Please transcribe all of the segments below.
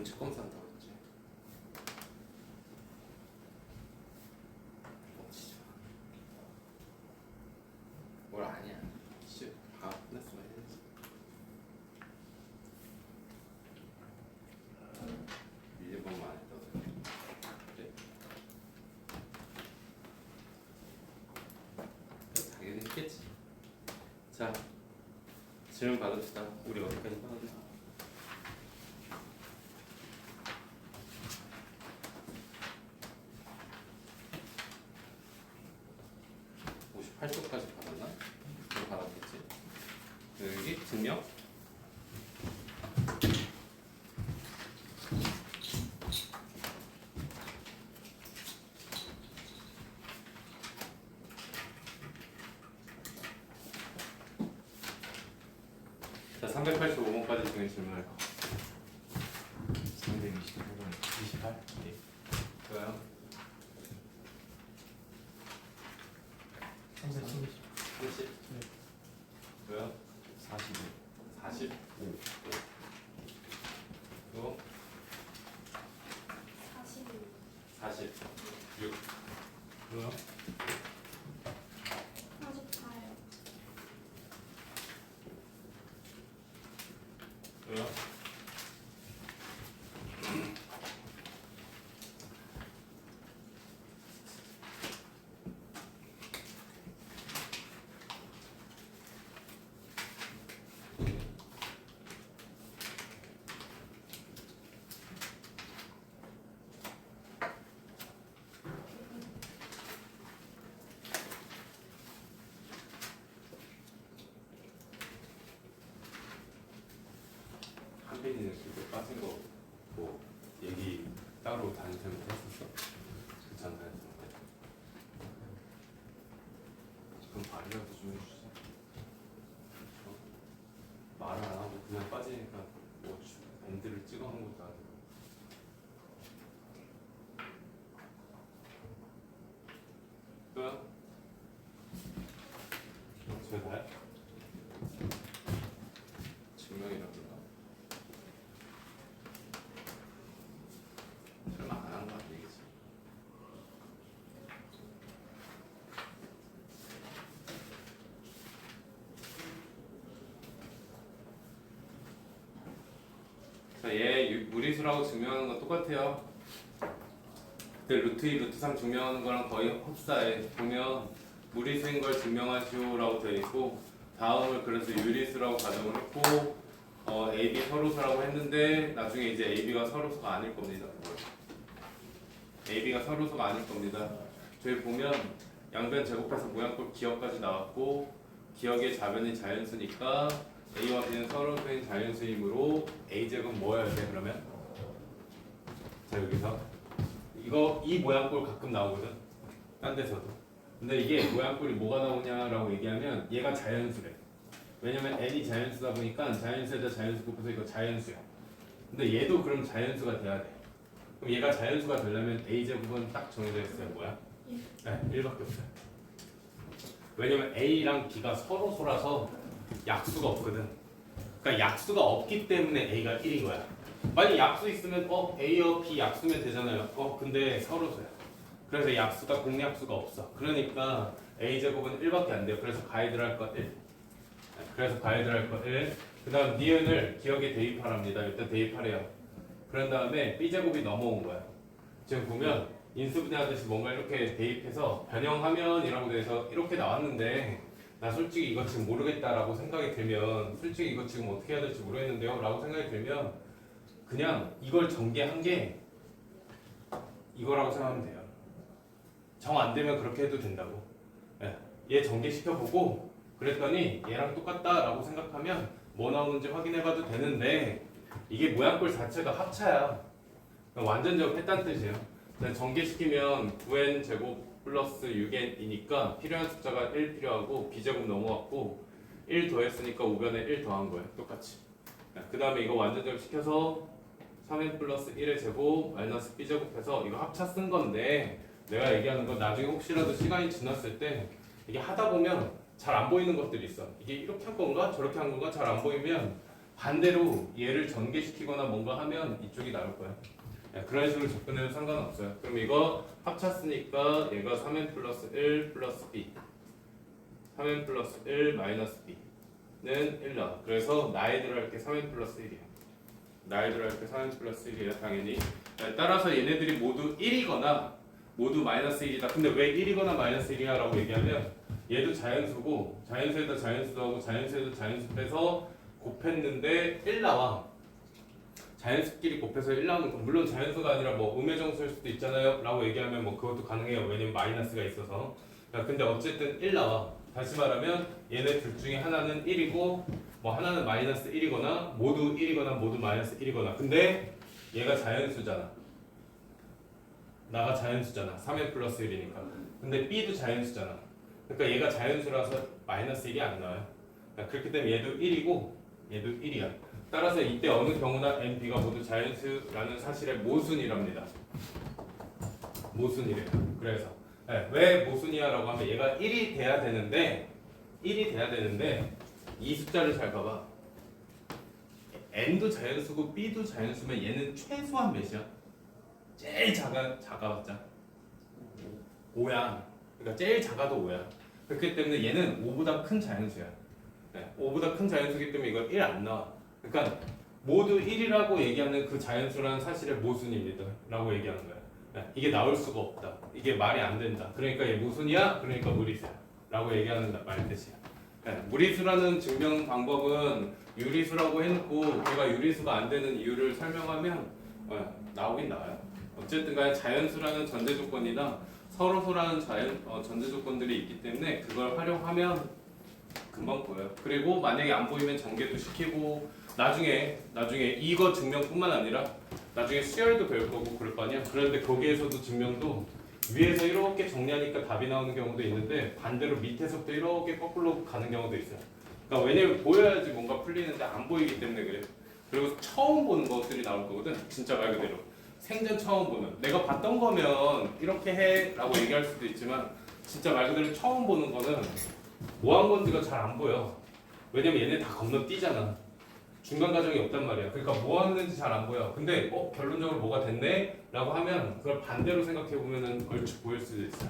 눈치검사 한다고 했지. 뭘 아니야. 씨, 다 끝났으면 해야지. 일본만 안 했다고 그래? 당연히 했겠지. 자, 질문 받읍시다. 우리 어디까지 받았나? 58초까지 받았나? 그거 받았겠지. 여기 증명. 자, 385번까지 중에 질문할 거. 325번 28? 네. 좋아요. 330 30. 뭐야? 45 40. 또 46. 뭐야? 48. 뭐야? 한빈이는 그때 빠진 거 뭐 얘기 따로 단체로 했었어? 그 전화했을 때. 지금 말이라도 좀 해주지. 말을 안 하고 그냥 빠지니까 뭐 밴드를 찍어 놓은 것도 아니고. 또야? 저게 다야? 증명이라고. 설마 안 한 거 아니겠지? 자, 얘 무리수라고 증명하는 건 똑같아요. 그때 루트 2, 루트 3 증명하는 거랑 거의 흡사해. 보면 무리수인 걸 증명하시오라고 되어 있고, 다음을 그래서 유리수라고 가정을 했고, AB 서로수라고 했는데 나중에 이제 AB가 서로수가 아닐 겁니다. AB가 서로수가 아닐 겁니다. 저희 보면 양변 제곱해서 모양꼴 기억까지 나왔고, 기억의 좌변이 자연수니까 A와 B는 서로수인 자연수이므로 A제곱은 뭐여야 돼 그러면? 자, 여기서 이 모양꼴 가끔 나오거든, 딴 데서도. 근데 이게 모양꼴이 뭐가 나오냐라고 얘기하면 얘가 자연수래. 왜냐면 n이 자연수다 보니까 자연수에다 자연수 곱해서 이거 자연수야. 근데 얘도 그럼 자연수가 돼야 돼. 그럼 얘가 자연수가 되려면 a제곱은 딱 정해져 있어요. 뭐야? 네, 1밖에 없어요. 왜냐면 a랑 b가 서로소라서 약수가 없거든. 그러니까 약수가 없기 때문에 a가 1인 거야. 만약 약수 있으면 a와 b 약수면 되잖아요. 근데 서로소야. 그래서 약수가 공약수가 없어. 그러니까 a제곱은 1밖에 안 돼요. 그래서 가이드를 할 거 1. 그래서 가이드를 할 거 1. 그 다음 니은을 기억에 대입하랍니다. 일단 대입하래요. 그런 다음에 b제곱이 넘어온 거야. 지금 보면 인수분해하듯이 뭔가 이렇게 대입해서 변형하면이라고 돼서 이렇게 나왔는데, 나 솔직히 이거 지금 모르겠다라고 생각이 들면, 솔직히 이거 지금 어떻게 해야 될지 모르겠는데요 라고 생각이 들면 그냥 이걸 전개한 게 이거라고 생각하면 돼요. 정 안 되면 그렇게 해도 된다고. 얘 전개시켜보고 그랬더니 얘랑 똑같다라고 생각하면 뭐 나오는지 확인해봐도 되는데, 이게 모양꼴 자체가 합차야. 완전 제곱했다는 뜻이에요. 전개시키면 9n 제곱 플러스 6n이니까 필요한 숫자가 1 필요하고 b제곱 넘어왔고 1 더했으니까 우변에 1 더한 거예요. 똑같이. 그 다음에 이거 완전 제곱시켜서 3n 플러스 1의 제곱 마이너스 b제곱해서 이거 합차 쓴 건데, 내가 얘기하는 건 나중에 혹시라도 시간이 지났을 때 이게 하다 보면 잘 안 보이는 것들이 있어. 이게 이렇게 한 건가 저렇게 한 건가 잘 안 보이면 반대로 얘를 전개시키거나 뭔가 하면 이쪽이 나올 거야. 그런 식으로 접근해도 상관없어요. 그럼 이거 합쳤으니까 얘가 3n 플러스 1 플러스 b 3n 플러스 1 마이너스 b는 1 나와. 그래서 나에 들어갈 게 3n 플러스 1이야. 나에 들어갈 게 3n 플러스 1이야 당연히. 따라서 얘네들이 모두 1이거나 모두 마이너스 1이다. 근데 왜 1이거나 마이너스 1이야 라고 얘기하면 얘도 자연수고 자연수에다 자연수 더하고 자연수에다 자연수 빼서 곱했는데 1 나와. 자연수끼리 곱해서 1 나오는 거. 물론 자연수가 아니라 뭐 음의 정수일 수도 있잖아요 라고 얘기하면 뭐 그것도 가능해요. 왜냐면 마이너스가 있어서. 근데 어쨌든 1 나와. 다시 말하면 얘네 둘 중에 하나는 1이고 뭐 하나는 마이너스 1이거나 모두 1이거나 모두 마이너스 1이거나. 근데 얘가 자연수잖아. 나가 자연수잖아. 3n 플러스 1이니까. 근데 b도 자연수잖아. 그러니까 얘가 자연수라서 마이너스 1이 안 나와요. 그렇기 때문에 얘도 1이고 얘도 1이야. 따라서 이때 어느 경우나 n, b가 모두 자연수라는 사실의 모순이랍니다. 모순이래요. 그래서 왜 모순이야 라고 하면 얘가 1이 돼야 되는데 이 숫자를 잘 봐봐. n도 자연수고 b도 자연수면 얘는 최소한 몇이야? 제일 작아봤자 5야. 그러니까 제일 작아도 5야. 그렇기 때문에 얘는 5보다 큰 자연수야. 5보다 큰 자연수기 때문에 이거 1 안 나와. 그러니까 모두 1이라고 얘기하는 그 자연수라는 사실의 모순입니다 라고 얘기하는 거야. 이게 나올 수가 없다. 이게 말이 안 된다. 그러니까 얘 모순이야. 그러니까 무리수야 라고 얘기하는 말 뜻이야. 무리수라는 증명 방법은 유리수라고 해놓고 걔가 유리수가 안 되는 이유를 설명하면 나오긴 나와요. 어쨌든 간에 자연수라는 전제 조건이나 서로소라는 전제 조건들이 있기 때문에 그걸 활용하면 금방 보여요. 그리고 만약에 안 보이면 전개도 시키고 나중에 이거 증명뿐만 아니라 나중에 수열도 배울 거고 그럴 거 아니야. 그런데 거기에서도 증명도 위에서 이렇게 정리하니까 답이 나오는 경우도 있는데 반대로 밑에서부터 이렇게 거꾸로 가는 경우도 있어요. 그러니까 왜냐면 보여야지 뭔가 풀리는데 안 보이기 때문에 그래. 그리고 처음 보는 것들이 나올 거거든. 진짜 말 그대로 생전 처음 보는. 내가 봤던 거면 이렇게 해 라고 얘기할 수도 있지만 진짜 말 그대로 처음 보는 거는 뭐 한 건지가 잘 안 보여. 왜냐면 얘네 다 건너뛰잖아. 중간 과정이 없단 말이야. 그러니까 뭐 하는지 잘 안 보여. 근데 결론적으로 뭐가 됐네? 라고 하면 그걸 반대로 생각해 보면은 얼추 보일 수도 있어요.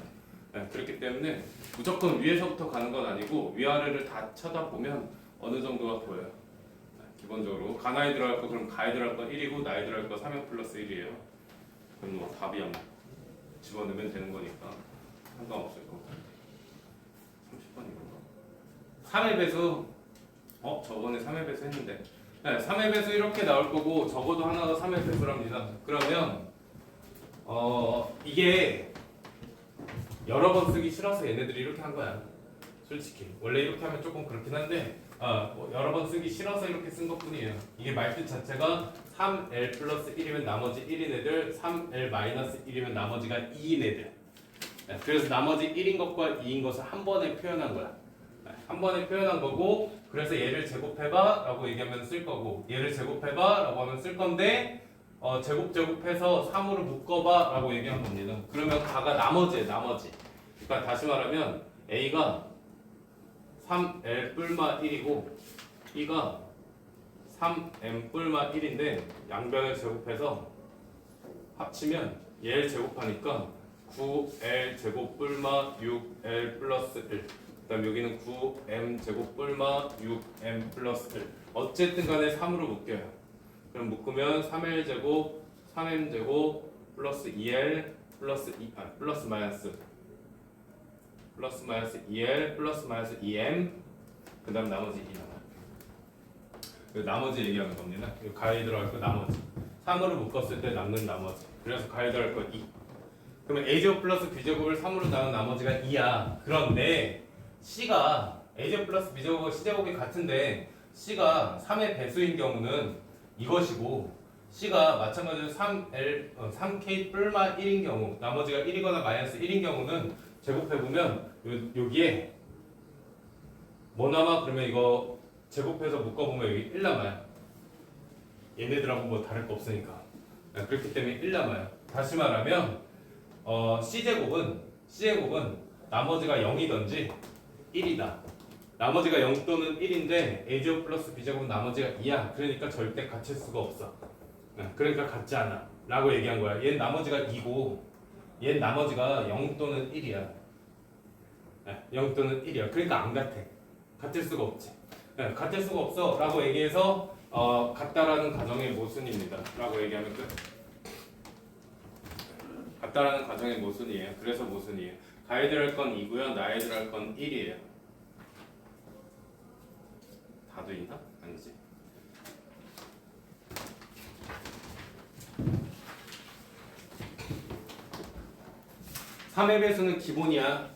그렇기 때문에 무조건 위에서부터 가는 건 아니고 위아래를 다 쳐다보면 어느 정도가 보여요. 기본적으로 가나에 들어갈 거 그럼 가에 들어갈 거 1이고 나에 들어갈 거 3연 플러스 1이에요. 그럼 뭐 답이 안 집어넣으면 되는 거니까 상관없을 거고. 30번이구나. 3의 배수 저번에 3의 배수 했는데 3의 배수 이렇게 나올 거고 적어도 하나가 3의 배수랍니다. 그러면 이게 여러 번 쓰기 싫어서 얘네들이 이렇게 한 거야. 솔직히 원래 이렇게 하면 조금 그렇긴 한데 여러 번 쓰기 싫어서 이렇게 쓴 것뿐이에요. 이게 말뜻 자체가 3L 플러스 1이면 나머지 1인 애들, 3L 마이너스 1이면 나머지가 2인 애들. 그래서 나머지 1인 것과 2인 것을 한 번에 표현한 거야. 한 번에 표현한 거고, 그래서 얘를 제곱해봐 라고 얘기하면 쓸 거고, 얘를 제곱해봐 라고 하면 쓸 건데 제곱해서 3으로 묶어봐 라고 얘기한 겁니다. 그러면 가가 나머지에 나머지. 그러니까 다시 말하면 A가 3L 뿔마 1이고 B가 3M 뿔마 1인데 양변을 제곱해서 합치면 얘를 제곱하니까 9L 제곱 뿔마 6L 플러스 1. 그 다음 여기는 9M 제곱 뿔마 6M 플러스 1. 어쨌든 간에 3으로 묶여요. 그럼 묶으면 3L 제곱 3M 제곱 플러스 2L 플러스 플러스 마이너스 2L 플러스 마이너스 2M 그 다음 나머지 2 나와요. 나머지 얘기하는 겁니다. 가에 들어갈 거 나머지 3으로 묶었을 때 남는 나머지. 그래서 가에 들어갈 거 2. 그러면 A제곱 플러스 B제곱을 3으로 나눈 나머지가 2야. 그런데 C가 A제곱 플러스 B제곱과 C제곱이 같은데 C가 3의 배수인 경우는 이것이고 C가 마찬가지로 3K 뿔마 1인 경우 나머지가 1이거나 마이너스 1인 경우는 제곱해보면 여기에 뭐 남아? 그러면 이거 제곱해서 묶어보면 여기 1 남아요. 얘네들하고 뭐 다를 거 없으니까. 그렇기 때문에 1 남아요. 다시 말하면 C제곱은 나머지가 0이든지 1이다. 나머지가 0 또는 1인데 a제곱 플러스 b제곱은 나머지가 2야. 그러니까 절대 같을 수가 없어. 그러니까 같지 않아 라고 얘기한 거야. 얘는 나머지가 2고 얘는 나머지가 0 또는 1이야. 0 또는 1이야. 그러니까 안 같아. 같을 수가 없지. 같을 수가 없어 라고 얘기해서 같다라는 가정의 모순입니다 라고 얘기하면 끝. 같다라는 가정의 모순이에요. 그래서 모순이에요. 가야 될 건 2고요. 나야 될 건 1이에요. 다도 있나? 아니지. 3의 배수는 기본이야.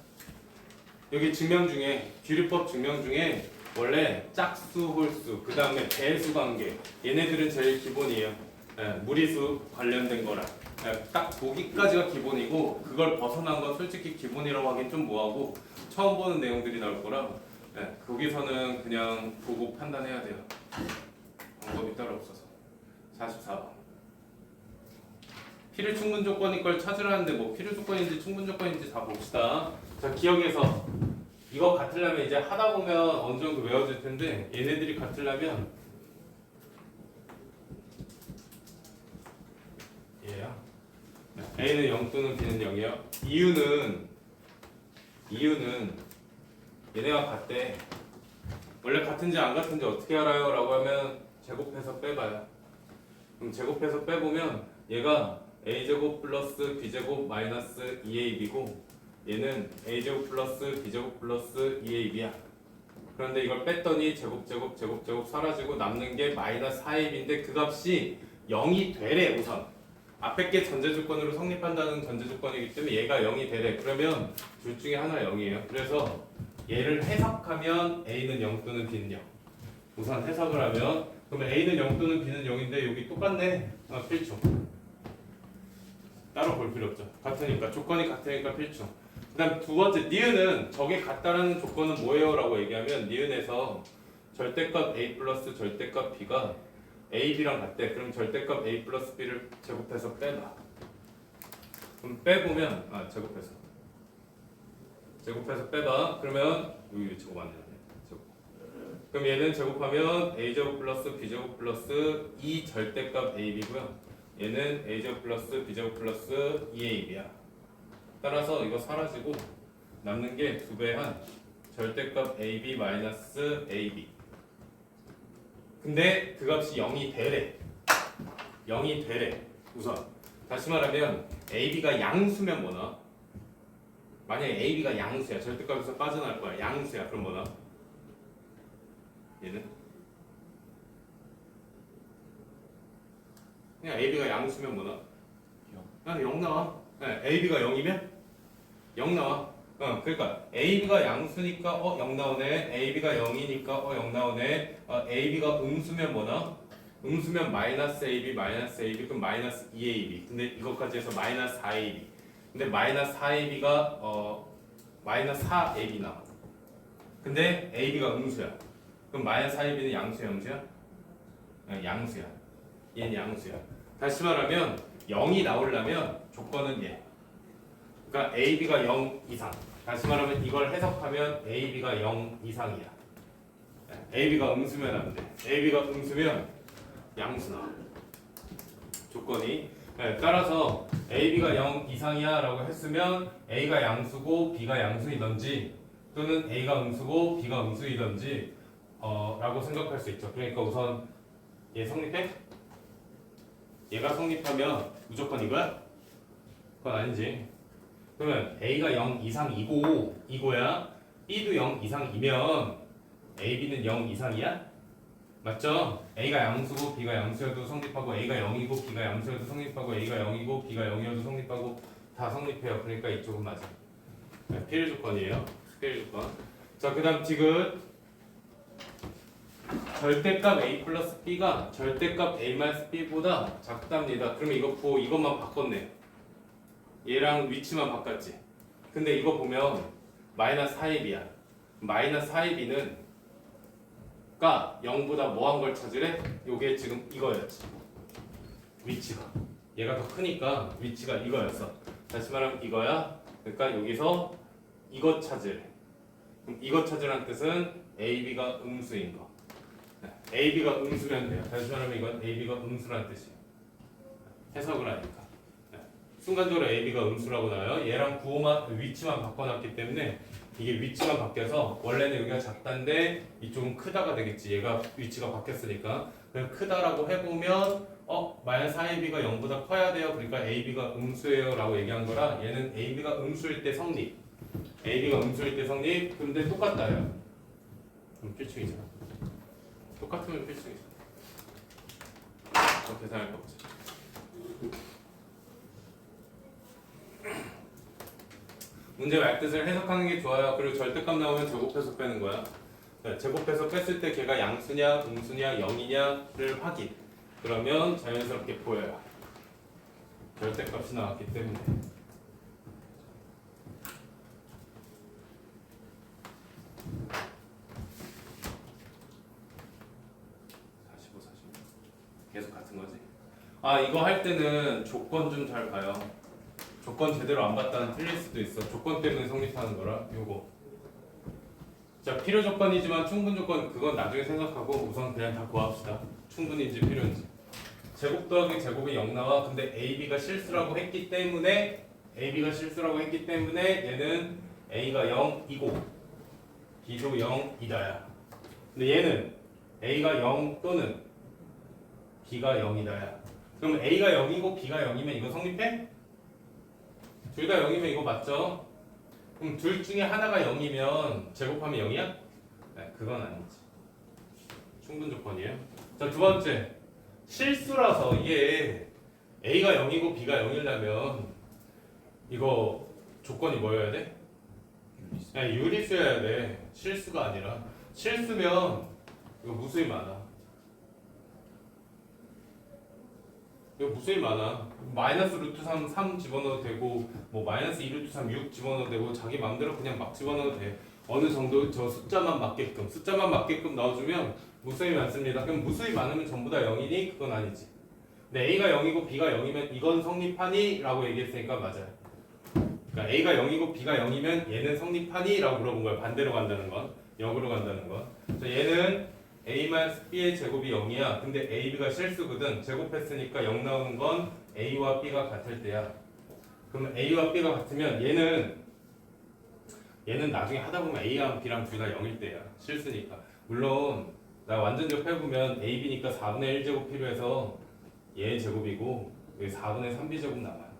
여기 증명 중에 규律법 증명 중에 원래 짝수, 홀수, 그 다음에 배수 관계 얘네들은 제일 기본이에요. 무리수 관련된 거라. 딱 보기까지가 기본이고 그걸 벗어난 건 솔직히 기본이라고 하긴 좀 뭐하고 처음 보는 내용들이 나올 거라 거기서는 그냥 보고 판단해야 돼요. 방법이 따로 없어서. 44번. 필요 충분 조건인 걸 찾으라는데 뭐 필요 조건인지 충분 조건인지 다 봅시다. 자, 기억해서 이거 같으려면 이제 하다 보면 어느 정도 외워질 텐데 얘네들이 같으려면 얘야. A는 0 또는 B는 0이요. 이유는 얘네가 같대. 원래 같은지 안 같은지 어떻게 알아요? 라고 하면 제곱해서 빼봐요. 그럼 제곱해서 빼보면 얘가 a제곱 플러스 b제곱 마이너스 2ab이고 얘는 a제곱 플러스 b제곱 플러스 2ab이야. 그런데 이걸 뺐더니 제곱 사라지고 남는 게 마이너스 4ab인데 그 값이 0이 되래. 우선 앞에 게 전제조건으로 성립한다는 전제조건이기 때문에 얘가 0이 되래. 그러면 둘 중에 하나 0이에요. 그래서 얘를 해석하면 a는 0 또는 b는 0. 우선 해석을 하면 그러면 a는 0 또는 b는 0인데 여기 똑같네. 필수. 따로 볼 필요 없죠. 같으니까 조건이 같으니까 필수. 그다음 두 번째 니은은 저게 같다라는 조건은 뭐예요? 라고 얘기하면 니은에서 절대값 a 플러스 절대값 b가 a, b랑 같대. 그럼 절대값 a 플러스 b를 제곱해서 빼봐. 그럼 빼보면 제곱해서 빼봐. 그러면 여기 제곱 안 되네. 제곱. 그럼 얘는 제곱하면 a 제곱 플러스 b 제곱 플러스 2 절대값 ab고요. 얘는 a제곱 플러스 b제곱 플러스 2ab이야. 따라서 이거 사라지고 남는 게 2배한 절대값 ab 마이너스 ab. 근데 그 값이 0이 되래. 0이 되래. 우선 다시 말하면 ab가 양수면 뭐 나와? 만약에 ab가 양수야. 절대값에서 빠져나갈 거야. 양수야. 그럼 뭐 나와? 얘는? 그냥 AB가 양수면 뭐 나와? 0 나와. AB가 0이면 0 나와. 그러니까 AB가 양수니까 0 나오네. AB가 0이니까 0 나오네. AB가 음수면 뭐 나와? 음수면 마이너스 AB 그럼 마이너스 2AB. 근데 이것까지 해서 마이너스 4AB. 근데 마이너스 4AB가 마이너스 4AB 나와. 근데 AB가 음수야. 그럼 마이너스 4AB는 양수야? 양수야. 얘는 양수야. 다시 말하면 0이 나오려면 조건은 얘. 그러니까 AB가 0 이상. 다시 말하면 이걸 해석하면 AB가 0 이상이야. AB가 음수면 안 돼. AB가 음수면 양수 나와. 조건이. 따라서 AB가 0 이상이야 라고 했으면 A가 양수고 B가 양수이던지 또는 A가 음수고 B가 음수이던지 라고 생각할 수 있죠. 그러니까 우선 얘 성립해? 얘가 성립하면 무조건 이거야? 그건 아니지. 그러면 A가 0 이상이고야. B도 0 이상이면 AB는 0 이상이야? 맞죠? A가 양수고 B가 양수여도 성립하고 A가 0이고 B가 양수여도 성립하고 A가 0이고 B가 0이어도 성립하고 다 성립해요. 그러니까 이쪽은 맞아. 필요 조건이에요. 필요 조건. 자, 그 다음 디귿. 절대값 a 플러스 b가 절대값 a 마이너스 b보다 작답니다. 그러면 이것만 바꿨네. 얘랑 위치만 바꿨지. 근데 이거 보면 마이너스 4ab이야. 마이너스 4ab는 가 0보다 뭐한 걸 찾으래? 요게 지금 이거였지. 위치가. 얘가 더 크니까 위치가 이거였어. 다시 말하면 이거야. 그러니까 여기서 이거 찾으래. 그럼 이거 찾으라는 뜻은 AB가 음수인 거. 네, AB가 음수면 돼요. 다시 말하면 이건 AB가 음수라는 뜻이에요. 해석을 하니까. 네, 순간적으로 AB가 음수라고 나와요. 얘랑 구호만 위치만 바꿔놨기 때문에 이게 위치만 바뀌어서 원래는 여기가 작다인데 이쪽은 크다가 되겠지. 얘가 위치가 바뀌었으니까. 그럼 크다라고 해보면 마이너스 4AB가 0보다 커야 돼요. 그러니까 AB가 음수예요 라고 얘기한 거라 얘는 AB가 음수일 때 성립. AB가 음수일 때 성립. 근데 똑같다요. 그럼 필충이잖아. 똑같으면 필충이잖아. 그럼 계산할 거 없지. 문제 말뜻을 해석하는 게 좋아요. 그리고 절대값 나오면 제곱해서 빼는 거야. 네, 제곱해서 뺐을 때 걔가 양수냐, 음수냐, 0이냐를 확인. 그러면 자연스럽게 보여요. 절대값이 나왔기 때문에. 45, 46. 계속 같은 거지. 아, 이거 할 때는 조건 좀 잘 봐요. 조건 제대로 안 봤다는 틀릴 수도 있어. 조건 때문에 성립하는 거라. 요거. 자, 필요 조건이지만 충분 조건 그건 나중에 생각하고 우선 그냥 다 구합시다. 충분인지 필요인지. 제곱 더하기 제곱이 0 나와. 근데 AB가 실수라고 했기 때문에 얘는 A가 0이고 B도 0이다야. 근데 얘는 A가 0 또는 B가 0이다야. 그럼 A가 0이고 B가 0이면 이거 성립해? 둘 다 0이면 이거 맞죠? 그럼 둘 중에 하나가 0이면 제곱하면 0이야? 네, 그건 아니지. 충분 조건이에요. 자, 두 번째. 실수라서 이게 A가 0이고 B가 0이려면 이거 조건이 뭐여야 돼? 유리수여야 돼. 실수가 아니라. 실수면 이거 무수히 많아. 이거 무수히 많아. 마이너스 루트 3 집어넣어도 되고 뭐 마이너스 2 루트 3 6 집어넣어도 되고 자기 맘대로 그냥 막 집어넣어도 돼. 어느 정도 저 숫자만 맞게끔 넣어주면 무수히 많습니다. 그럼 무수히 많으면 전부 다 0이니? 그건 아니지. 근데 A가 0이고 B가 0이면 이건 성립하니? 라고 얘기했으니까 맞아요. 그러니까 A가 0이고 B가 0이면 얘는 성립하니? 라고 물어본 거야. 반대로 간다는 건. 역으로 간다는 건. 얘는 A-B의 제곱이 0이야. 근데 A, B가 실수거든. 제곱했으니까 0 나오는 건 A와 B가 같을 때야. 그러면 A와 B가 같으면 얘는 나중에 하다 보면 A랑 B랑 둘 다 0일 때야. 실수니까. 물론 나 완전적 해보면 A, B니까 4분의 1제곱 필요해서 얘 제곱이고 여기 4분의 3B 제곱 남아요.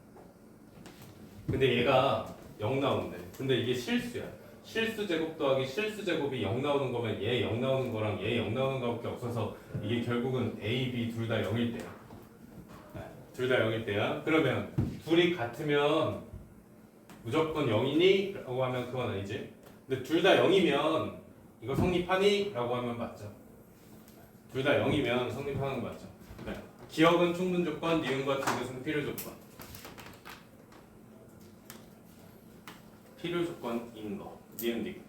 근데 얘가 0 나오는데. 근데 이게 실수야. 실수 제곱 더하기 실수 제곱이 0 나오는 거면 얘 0 나오는 거랑 얘 0 나오는 거밖에 없어서 이게 결국은 A, B 둘 다 0일 때야. 둘 다 0일 때야. 그러면 둘이 같으면 무조건 0이니? 라고 하면 그건 아니지. 근데 둘 다 0이면 이거 성립하니? 라고 하면 맞죠. 둘 다 0이면 성립하는 거 맞죠. 네. 기억은 충분 조건, 니은과 디귿은 필요 조건. 필요 조건인 거. 니은 디귿.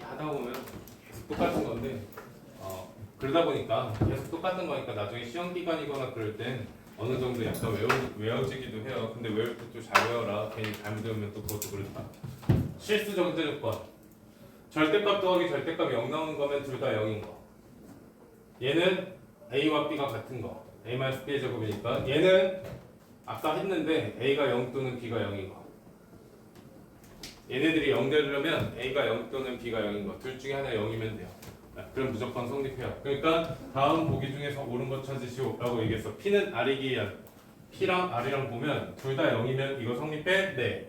하다 보면 계속 똑같은 건데 그러다 보니까 계속 똑같은 거니까 나중에 시험 기간이거나 그럴 땐 어느 정도 약간 외워지기도 해요. 근데 외울 때 좀 잘 외워라. 괜히 잘못 외우면 또 그것도 그렇다. 실수 정제 조건. 절대값 더하기 절대값 0 나오는 거면 둘 다 0인 거. 얘는 A와 B가 같은 거. A-B의 제곱이니까. 얘는 아까 했는데 A가 0 또는 B가 0인 거. 얘네들이 0 되려면 A가 0 또는 B가 0인 거. 둘 중에 하나 0이면 돼요. 그럼 무조건 성립해요. 그러니까 다음 보기 중에서 옳은 거 찾으시오 라고 얘기했어. P는 R이기한 P랑 R이랑 보면 둘 다 0이면 이거 성립해? 네.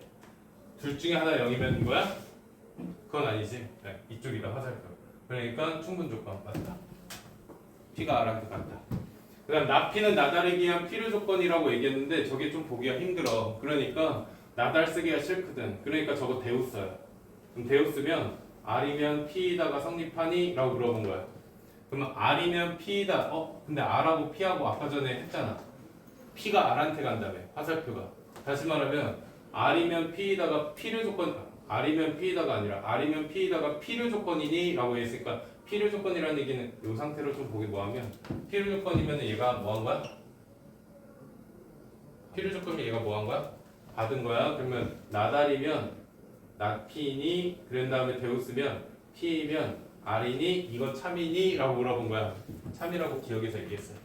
둘 중에 하나 0이면 이거야? 그건 아니지. 네. 이쪽이다 화살표. 그러니까 충분 조건 맞다. P가 R한테 같다. 그 다음 나P는 나다르기 위한 필요 조건이라고 얘기했는데 저게 좀 보기가 힘들어. 그러니까 나달 쓰기가 싫거든. 그러니까 저거 대우 써요. 그럼 대우 쓰면 R이면 P다가 성립하니? 라고 물어본 거야. 그러면 R이면 P다. 근데 R하고 P하고 아까 전에 했잖아. P가 R한테 간다며. 화살표가. 다시 말하면 R이면 P다가 필요 조건 R이면 P다가 아니라 R이면 P다가 필요 조건이니? 라고 했으니까 필요 조건이라는 얘기는 이 상태로 좀 보기 뭐하면 필요 조건이면 얘가 뭐 한 거야? 필요 조건이 얘가 뭐 한 거야? 받은 거야. 그러면 나달이면 낫피니 그런 다음에 데우스면 P이면 R이니 이거 참이니? 라고 물어본 거야. 참이라고 기억해서 얘기했어요.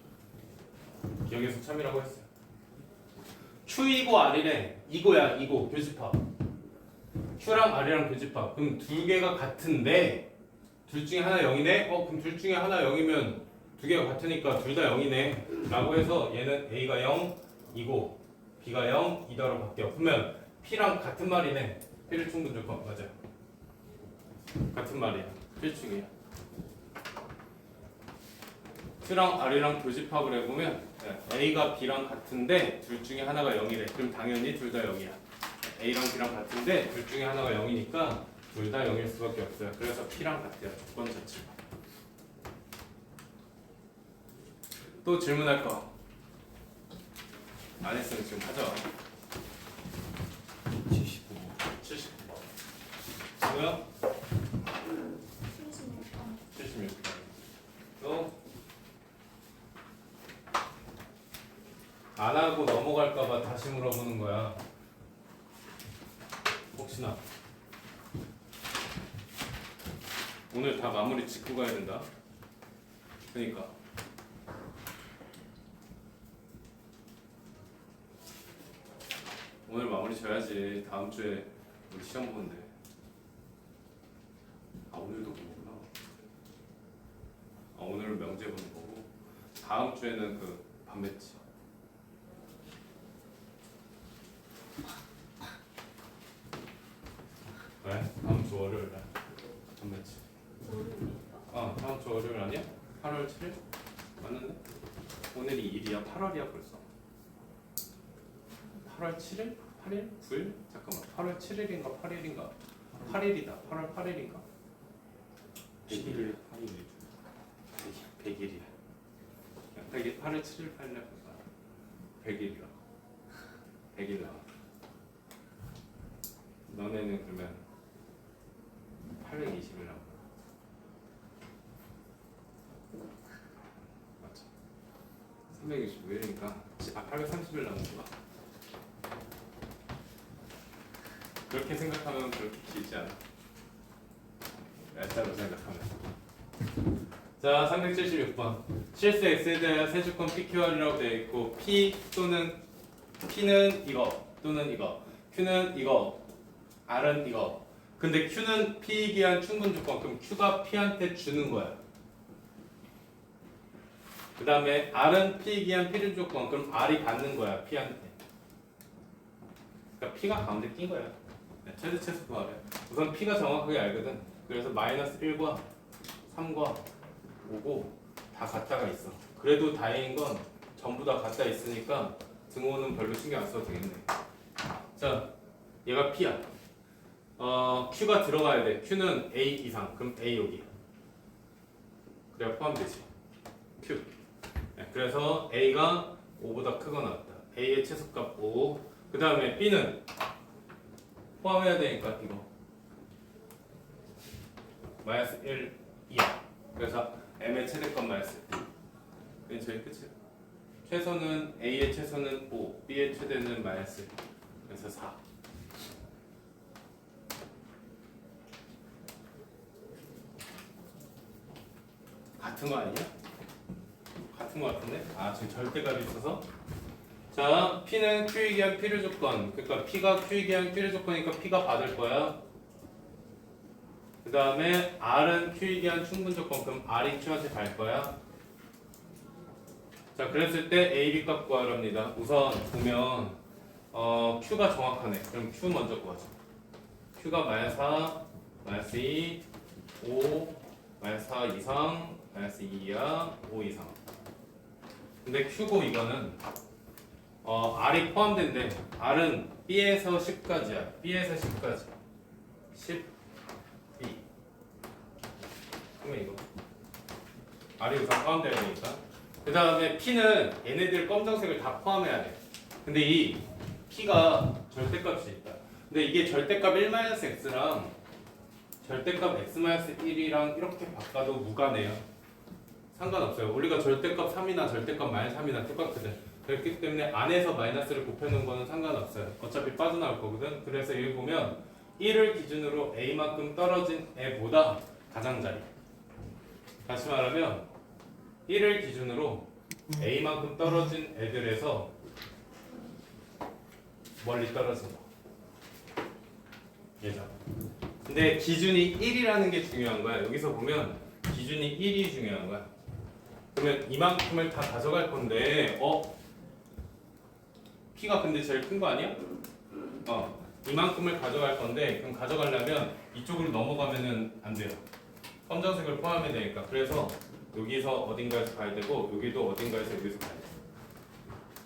기억해서 참이라고 했어요. Q이고 R이래. 이거야 이거 교집합. Q랑 R이랑 교집합. 그럼 두 개가 같은데 둘 중에 하나 0이네? 그럼 둘 중에 하나 0이면 두 개가 같으니까 둘 다 0이네 라고 해서 얘는 A가 0 이고 B가 0 이다로 바뀌어. 그러면 P랑 같은 말이네. P를 충분 조건 맞아요. 같은 말이야. 필충이야. Q랑 R이랑 교집합을 해보면 A가 B랑 같은데 둘 중에 하나가 0이래. 그럼 당연히 둘 다 0이야. A랑 B랑 같은데 둘 중에 하나가 0이니까 둘 다 0일 수밖에 없어요. 그래서 P랑 같아요. 조건 자체가. 또 질문할 거? 안 했으면 지금 하죠. 75. 79번. 뭐야? 76번. 또? 안 하고 넘어갈까봐 다시 물어보는 거야. 혹시나. 오늘 다 마무리 짓고 가야 된다. 그러니까. 오늘 마무리 져야지. 다음 주에 우리 시험 보는데. 오늘도 보는구나. 오늘은 명제 보는 거고. 다음 주에는 그 반매치. 왜? 다음 주 월요일 날 반매치. 다음 주 월요일 아니야? 8월 7일? 맞는데? 오늘이 2일이야? 8월이야 벌써. 8월 7일? 8일? 9일? 잠깐만 8월 7일인가 8일인가? 8일이다 8월 8일인가? 100일 100일이야 100일 8월 7일 8일 100일이라 100일 나와 너네는 그러면 820일 나와 맞죠? 365일이니까 830일 나오는구나 그렇게 생각하면 그렇게 길지 않아. 얄짤로 생각하면. 자, 376번. 실수 X에 대한 세주권 PQR이라고 되어 있고 P 또는 P는 이거 또는 이거 Q는 이거 R은 이거 근데 Q는 P에 기한 충분 조건 그럼 Q가 P한테 주는 거야. 그 다음에 R은 P에 기한 필요 조건 그럼 R이 받는 거야 P한테. 그러니까 P가 가운데 낀 거야. 최대 최소 구하래. 우선 P가 정확하게 알거든. 그래서 마이너스 1과 3과 5고 다 같다가 있어. 그래도 다행인 건 전부 다 같다 있으니까 등호는 별로 신경 안 써도 되겠네. 자, 얘가 P야. Q가 들어가야 돼. Q는 A 이상. 그럼 A 여기. 그래야 포함되지. Q. 네, 그래서 A가 5보다 크거나 같다. A의 최소값 5. 그 다음에 B는 포함해야 되니까 이거 마이너스 1, 2야. 그래서 M의 최대값 마이너스 1. 그게 제일 끝이야. 최소는 A의 최소는 5, B의 최대는 마이너스 1. 그래서 4. 같은 거 아니야? 같은 거 같은데? 지금 절대값이 있어서 자, P는 Q에 기한 필요 조건. 그러니까 P가 Q에 기한 필요 조건이니까 P가 받을 거야. 그 다음에 R은 Q에 기한 충분 조건. 그럼 R이 Q한테 갈 거야. 자, 그랬을 때 A, B 값 구하랍니다. 우선 보면 Q가 정확하네. 그럼 Q 먼저 구하자. Q가 마이너스 4, 마이너스 2, 5, 마이너스 4 이상, 마이너스 2 이하, 5 이상. 근데 Q고 이거는 R이 포함된대. R은 B에서 10까지야. B에서 10까지. 10, B. 그러면 이거. R이 우선 포함되야 되니까. 그 다음에 P는 얘네들 검정색을 다 포함해야 돼. 근데 이 P가 절대값이 있다. 근데 이게 절대값 1-x랑 절대값 x-1이랑 이렇게 바꿔도 무관해요. 상관없어요. 우리가 절대값 3이나 절대값 -3이나 똑같거든. 그렇기 때문에 안에서 마이너스를 곱해놓은 거는 상관없어요. 어차피 빠져나올 거거든. 그래서 여기 보면 1을 기준으로 A만큼 떨어진 애보다 가장자리. 다시 말하면 1을 기준으로 A만큼 떨어진 애들에서 멀리 떨어진다. 예죠. 근데 기준이 1이라는 게 중요한 거야. 여기서 보면 기준이 1이 중요한 거야. 그러면 이만큼을 다 가져갈 건데 P가 근데 제일 큰 거 아니야? 이만큼을 가져갈 건데 그럼 가져가려면 이쪽으로 넘어가면은 안 돼요. 검정색을 포함해야 되니까. 그래서 여기서 어딘가에서 가야 되고 여기도 어딘가에서 여기서 가야 돼.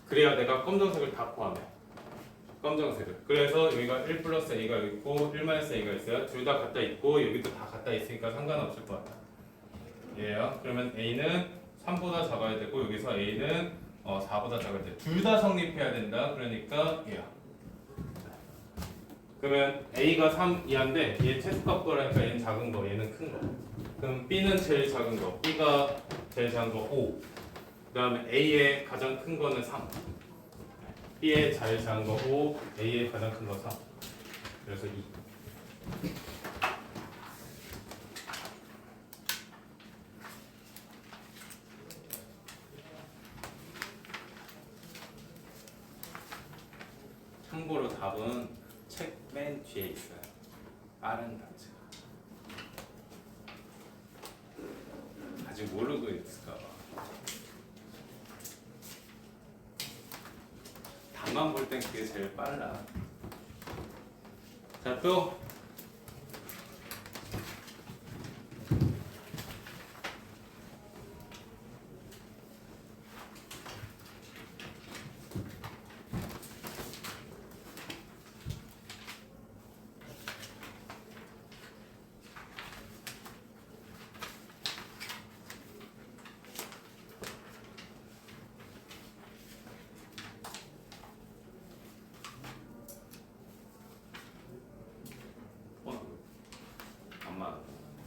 그래야 내가 검정색을 다 포함해. 검정색을. 그래서 여기가 1 플러스 A가 있고 1 마이너스 A가 있어요. 둘 다 갖다 있고 여기도 다 갖다 있으니까 상관없을 것 같아. 예요. 그러면 A는 3보다 작아야 되고 여기서 A는 4보다 작아야 돼. 둘 다 성립해야 된다. 그러니까 얘야. 그러면 A가 3 이하인데 얘 최소값 거라니까 얘는 작은 거, 얘는 큰 거. 그럼 B는 제일 작은 거, B가 제일 작은 거 5. 그 다음에 A의 가장 큰 거는 3. B의 제일 작은 거 5, A의 가장 큰 거 3. 그래서 2. 참고로 답은 책 맨 뒤에 있어요. 빠른 단체가. 아직 모르고 있을까 봐. 답만 볼 땐 그게 제일 빨라. 자, 또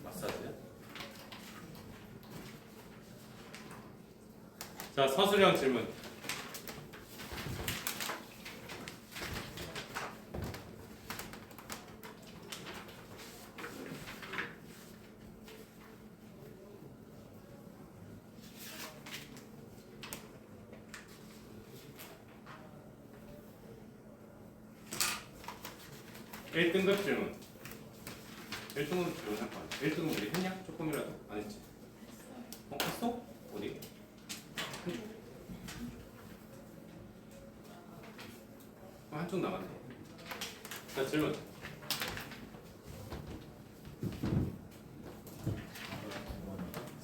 '마사지야? 자, 서술형 질문. (1) 등급 질문. 1등급 질문 할 거 아니야? 1등급 우리 했냐? 조금이라도? 안 했지? 했어? 어디? 한쪽 남았네. 자, 질문.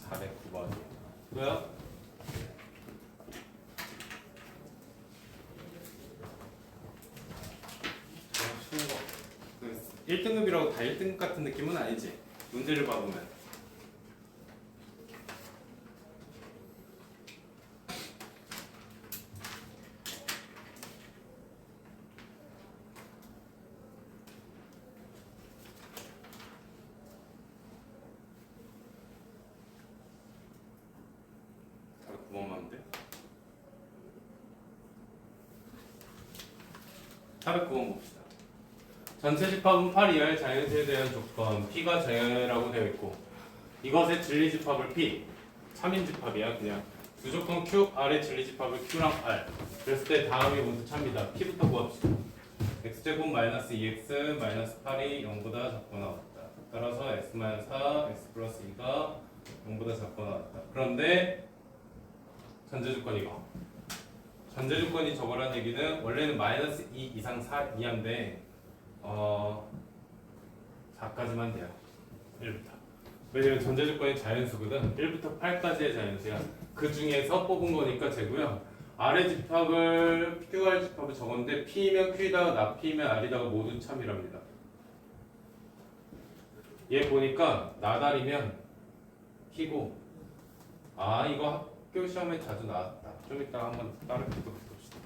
409번. 뭐야? 쉬운 거. 1등급이라고 다 1등급 같은 느낌은 아니지. 문제를 봐보면. 자, 9번만 돼. 409번 봅시다. 전체 집합은 8 이하의 자연수에 대한 조건 P가 제라고 되어 있고 이것의 진리집합을 P 3인 집합이야. 그냥 무조건 Q R의 진리집합을 Q랑 R 그랬을 때 다음이 모두 참이다. P부터 구합시다. X제곱 마이너스 2X 마이너스 8이 0보다 작고 나왔다. 따라서 X 마이너스 4 X 플러스 2가 0보다 작고 나왔다. 그런데 전제조건 이거 전제조건이 저거란 얘기는 원래는 마이너스 2 이상 4 이하인데 4까지만 돼요. 1부터. 왜냐면 전제조건이 자연수거든. 1부터 8까지의 자연수야. 그 중에서 뽑은 거니까 제고요. 아래 집합을 QR 집합을 적었는데 P면 Q이다가 나 P면 R이다가 모두 참이랍니다. 얘 보니까 나달이면 P고 이거 학교 시험에 자주 나왔다. 좀 이따 한번 다른 것도 봅시다.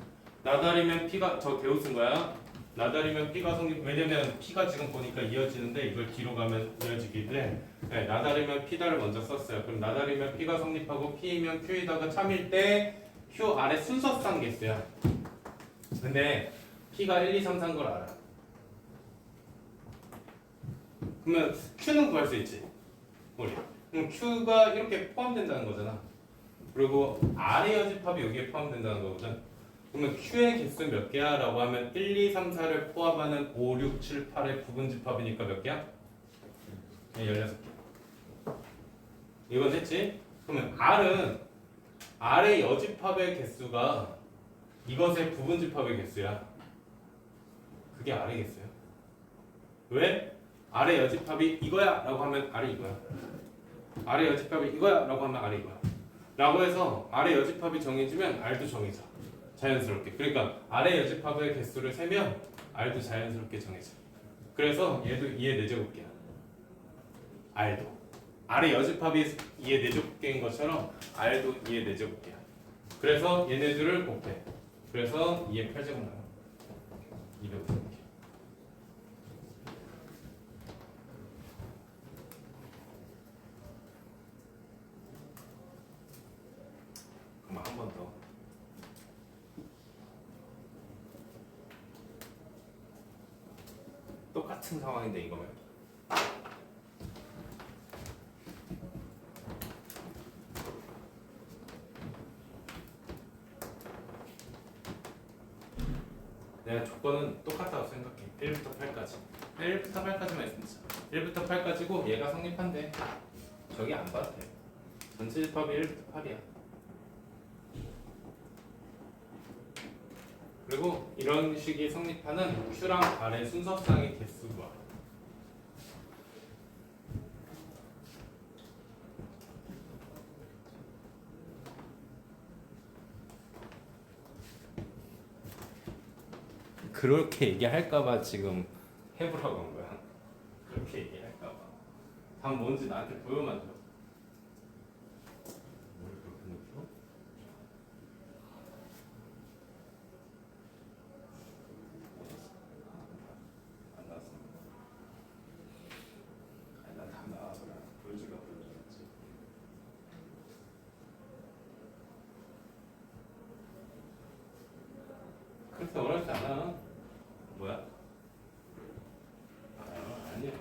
나달이면 P가 저 개우 쓴 거야. 나달이면 P가 성립. 왜냐면 P가 지금 보니까 이어지는데 이걸 뒤로 가면 이어지기를. 네, 나달이면 P다를 먼저 썼어요. 그럼 나달이면 P가 성립하고 P이면 Q이다가 참일 때 Q 아래 순서상 개수야. 근데 P가 1, 2, 3, 4인 걸 알아. 그러면 Q는 구할 수 있지. 우리. 그럼 Q가 이렇게 포함된다는 거잖아. 그리고 R의 여집합이 여기에 포함된다는 거거든. 그러면 Q의 개수 몇 개야? 라고 하면 1, 2, 3, 4를 포함하는 5, 6, 7, 8의 부분집합이니까 몇 개야? 네, 16개. 이건 됐지? 그러면 R의 여집합의 개수가 이것의 부분집합의 개수야. 그게 R의 개수야. 왜? R의 여집합이 이거야 라고 하면 R이 이거야. R의 여집합이 이거야 라고 하면 R이 이거야. 라고 해서 R의 여집합이 정해지면 R도 정해져. 자연스럽게. 그러니까 R의 여집합의 개수를 세면 R도 자연스럽게 정해져. 그래서 얘도 2의 4제곱개야. R도. R의 여집합이 2의 4제곱개인 것처럼 R도 2의 4제곱개야. 그래서 얘네들을 곱해. 그래서 2의 8제곱 나와. 250개. 그럼 한 번 더. 똑같은 상황인데 이거면. 내가 조건은 똑같다고 생각해. 1부터 8까지. 1부터 8까지만 있으면 돼. 1부터 8까지고 얘가 성립한대. 저기 안 봐도 돼. 전체 집합이 1부터 8이야. 그리고 이런 식이 성립하는 Q랑 R의 순서상의 개수가 그렇게 얘기할까봐 지금 해보라고 한 거야. 그렇게 얘기할까봐. 답 뭔지 나한테 보여만 줘. 뭘 그렇게 느껴? 안 나왔어. 아니 난답 나와서 보여주려고 보여줬지. 그렇게 어렵지 않아. 뭐야? 아니야.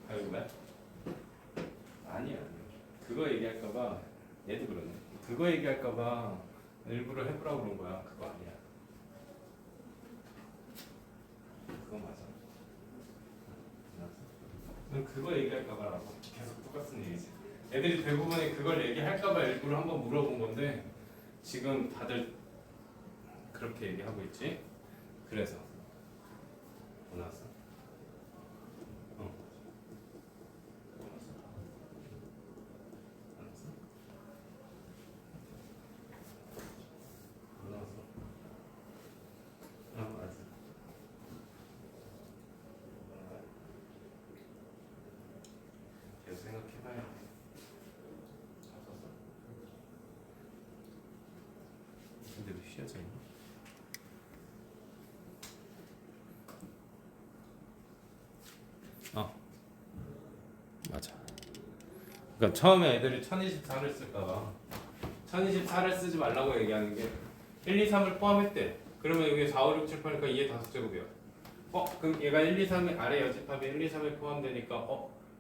아이고 왜? 아니야. 그거 얘기할까봐 얘도 그러네. 그거 얘기할까봐 일부러 해보라고 그런 거야. 그거 아니야. 그거 맞아. 넌 그거 얘기할까봐라고 계속 똑같은 얘기지. 애들이 대부분이 그걸 얘기할까봐 일부러 한번 물어본 건데 지금 다들 그렇게 얘기하고 있지. 그래서 뭐 나왔어? 뭐 나왔어? 뭐 나왔어? 맞아. 계속 생각해봐야 돼. 없었어? 근데 왜 쉬어져 있나? 맞아. 그러니까 처음에 애들이 1024를 쓸까봐 1024를 쓰지 말라고 얘기하는 게 1, 2, 3을 포함했대. 그러면 여기 4, 5, 6, 7, 8니까 2의 5제곱이야. 그럼 얘가 1, 2, 3이 아래 여집합이 1, 2, 3에 포함되니까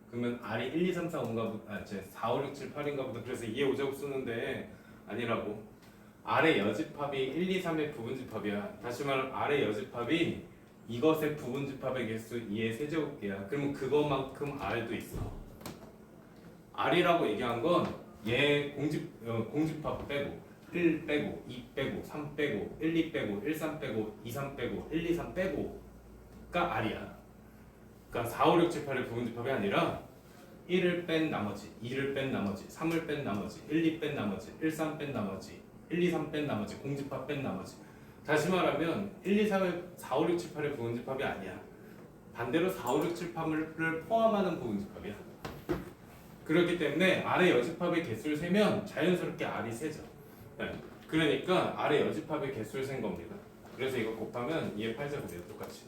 그러면 R이 1, 2, 3, 4, 5인가 보다. 4, 5, 6, 7, 8인가 보다. 그래서 2의 5제곱 쓰는데 아니라고. R의 여집합이 1, 2, 3의 부분집합이야. 다시 말하면 R의 여집합이 이것의 부분집합의 개수 2의 세제곱개야. 그러면 그것만큼 R도 있어. R이라고 얘기한 건 얘 공집합 빼고 1 빼고 2 빼고 3 빼고 1, 2 빼고 1, 3 빼고 2, 3 빼고 1, 2, 3 빼고가 R이야. 그러니까 4, 5, 6, 7, 8의 부분집합이 아니라 1을 뺀 나머지, 2를 뺀 나머지, 3을 뺀 나머지, 1, 2 뺀 나머지, 1, 3 뺀 나머지, 1, 2, 3 뺀 나머지, 공집합 뺀 나머지. 다시 말하면 1, 2, 3의 4, 5, 6, 7, 8의 부분집합이 아니야. 반대로 4, 5, 6, 7, 8을 포함하는 부분집합이야. 그렇기 때문에 R의 여집합의 개수를 세면 자연스럽게 R이 세져. 네. 그러니까 R의 여집합의 개수를 센 겁니다. 그래서 이거 곱하면 2의 8제곱이에요. 똑같이.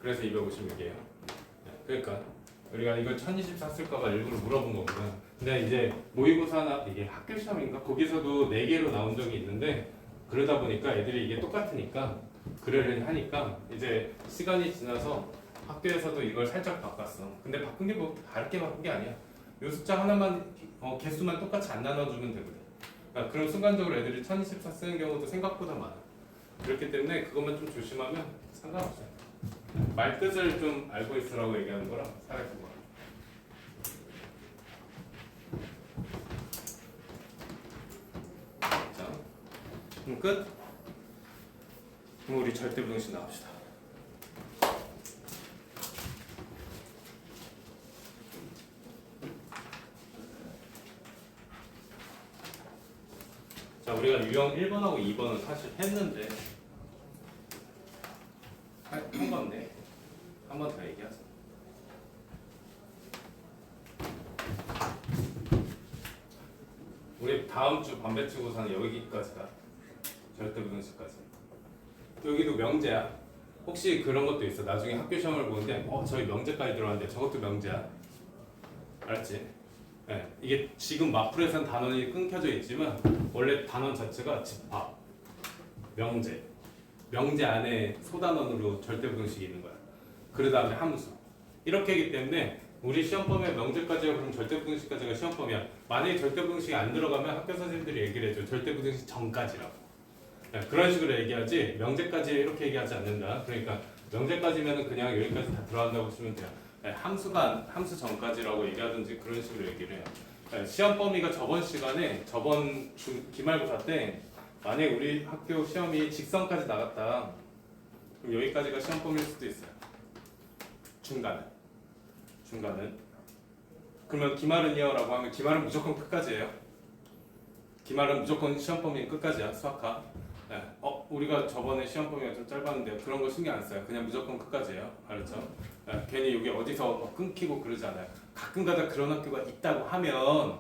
그래서 256이에요. 네. 그러니까 우리가 이거 1024 쓸까봐 일부러 물어본 거거든. 근데 이제 모의고사나 이게 학교 시험인가 거기서도 4개로 나온 적이 있는데 그러다 보니까 애들이 이게 똑같으니까 그러려니 하니까 이제 시간이 지나서 학교에서도 이걸 살짝 바꿨어. 근데 바꾼 게 뭐 다르게 바꾼 게 아니야. 요 숫자 하나만 개수만 똑같이 안 나눠주면 되거든. 그러니까 그럼 순간적으로 애들이 1024 쓰는 경우도 생각보다 많아. 그렇기 때문에 그것만 좀 조심하면 상관없어요. 말뜻을 좀 알고 있으라고 얘기하는 거랑 살아있는 거랑. 자, 그럼 끝. 그럼 우리 절대부등식 나갑시다. 자, 우리가 유형 1번하고 2번은 사실 했는데 한 건데 한 번 더 얘기하자. 우리 다음 주 반배치고사는 여기까지다. 절대부등식까지. 여기도 명제야. 혹시 그런 것도 있어. 나중에 학교 시험을 보는데 저희 명제까지 들어왔는데 저것도 명제야. 알았지? 네, 이게 지금 마플에선 단원이 끊겨져 있지만 원래 단원 자체가 집합, 명제, 명제 안에 소단원으로 절대부등식이 있는 거야. 그 다음에 함수. 이렇게 하기 때문에 우리 시험범위에 명제까지가 그럼 절대부등식까지가 시험범위야. 만약에 절대부등식이 안 들어가면 학교 선생님들이 얘기를 해줘. 절대부등식 전까지라고. 네, 그런 식으로 얘기하지 명제까지 이렇게 얘기하지 않는다. 그러니까 명제까지면은 그냥 여기까지 다 들어간다고 보시면 돼요. 네, 함수 전까지라고 얘기하든지 그런 식으로 얘기를 해요. 네, 시험 범위가 저번 시간에 저번 기말고사 때 만약에 우리 학교 시험이 직선까지 나갔다. 그럼 여기까지가 시험 범위일 수도 있어요. 중간은. 그러면 기말은요라고 하면 기말은 무조건 끝까지예요. 기말은 무조건 시험 범위 끝까지야. 수학과. 네. 우리가 저번에 시험 범위가 좀 짧았는데 그런 거 신경 안 써요. 그냥 무조건 끝까지예요. 알았죠? 네. 괜히 여기 어디서 끊기고 그러지 않아요. 가끔가다 그런 학교가 있다고 하면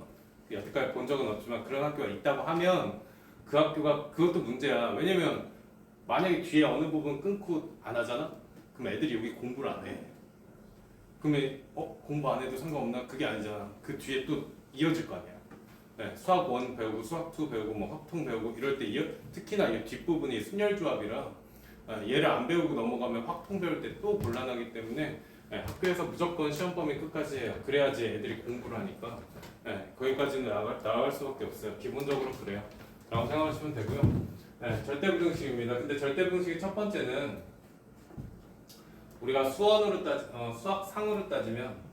여태까지 본 적은 없지만 그런 학교가 있다고 하면 그 학교가 그것도 문제야. 왜냐면 만약에 뒤에 어느 부분 끊고 안 하잖아? 그럼 애들이 여기 공부를 안 해. 그러면 공부 안 해도 상관없나? 그게 아니잖아. 그 뒤에 또 이어질 거 아니야. 네, 수학 1 배우고 수학 2 배우고 뭐 확통 배우고 이럴 때 특히나 이 뒷부분이 순열조합이라 얘를 안 배우고 넘어가면 확통 배울 때 또 곤란하기 때문에 학교에서 무조건 시험 범위 끝까지 해요. 그래야지 애들이 공부를 하니까 거기까지는 나아갈 수밖에 없어요. 기본적으로 그래요. 라고 생각하시면 되고요. 절대부등식입니다. 근데 절대부등식의 첫 번째는 우리가 수학상으로 따지면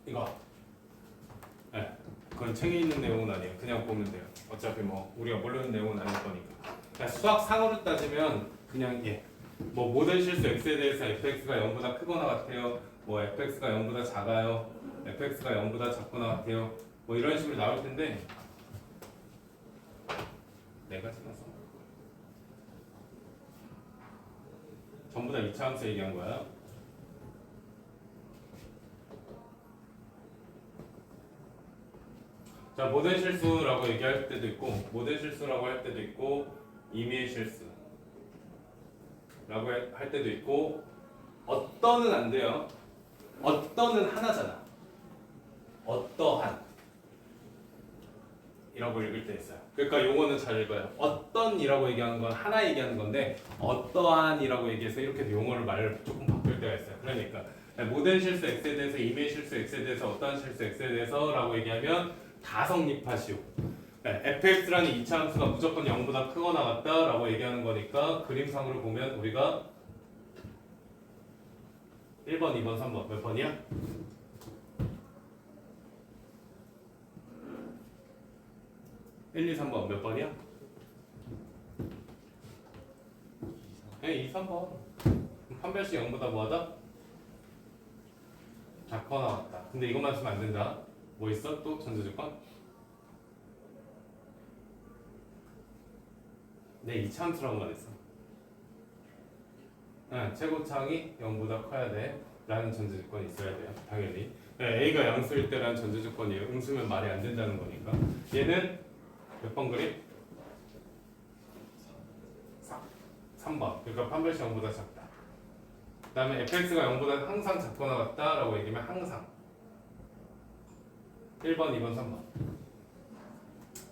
이거. 그건 책에 있는 내용은 아니에요. 그냥 보면 돼요. 어차피 뭐 우리가 모르는 내용은 아닐 거니까. 수학상으로 따지면 그냥 뭐 모든 실수 x에 대해서 fx가 0보다 크거나 같아요. 뭐 fx가 0보다 작아요. fx가 0보다 작거나 같아요. 뭐 이런 식으로 나올 텐데 내가 지나서 전부 다 이차함수 얘기한 거야. 자, 모든 실수라고 얘기할 때도 있고 모든 실수라고 할 때도 있고 임의의 실수라고 할 때도 있고 어떤은 안 돼요. 어떤은 하나잖아. 어떠한 이라고 읽을 때 있어요. 그러니까 용어는 잘 읽어요. 어떤이라고 얘기하는 건 하나 얘기하는 건데 어떠한이라고 얘기해서 이렇게 용어를 말을 조금 바꿀 때가 있어요. 그러니까 모든 실수 x에 대해서 임의의 실수 x에 대해서 어떠한 실수 x에 대해서 라고 얘기하면 다 성립하시오. fx라는 이차 함수가 무조건 0보다 크거나 같다 라고 얘기하는 거니까 그림상으로 보면 우리가 1번, 2번, 3번 몇 번이야? 1, 2, 3번 몇 번이야? 2, 3번. 판별식 0보다 뭐하다? 작거나 같다. 근데 이것만 쓰면 안 된다. 뭐 있어? 또 전제조건? 네, 이차함수라고만 했어. 최고차항이 0보다 커야 돼. 라는 전제 조건이 있어야 돼요. 당연히. 네, A가 양수일 때라는 전제 조건이에요. 음수면 말이 안 된다는 거니까. 얘는 몇 번 그림? 3번. 그러니까 판별식 0보다 작다. 그 다음에 fx가 0보다 항상 작거나 같다라고 얘기하면 항상 1번, 2번, 3번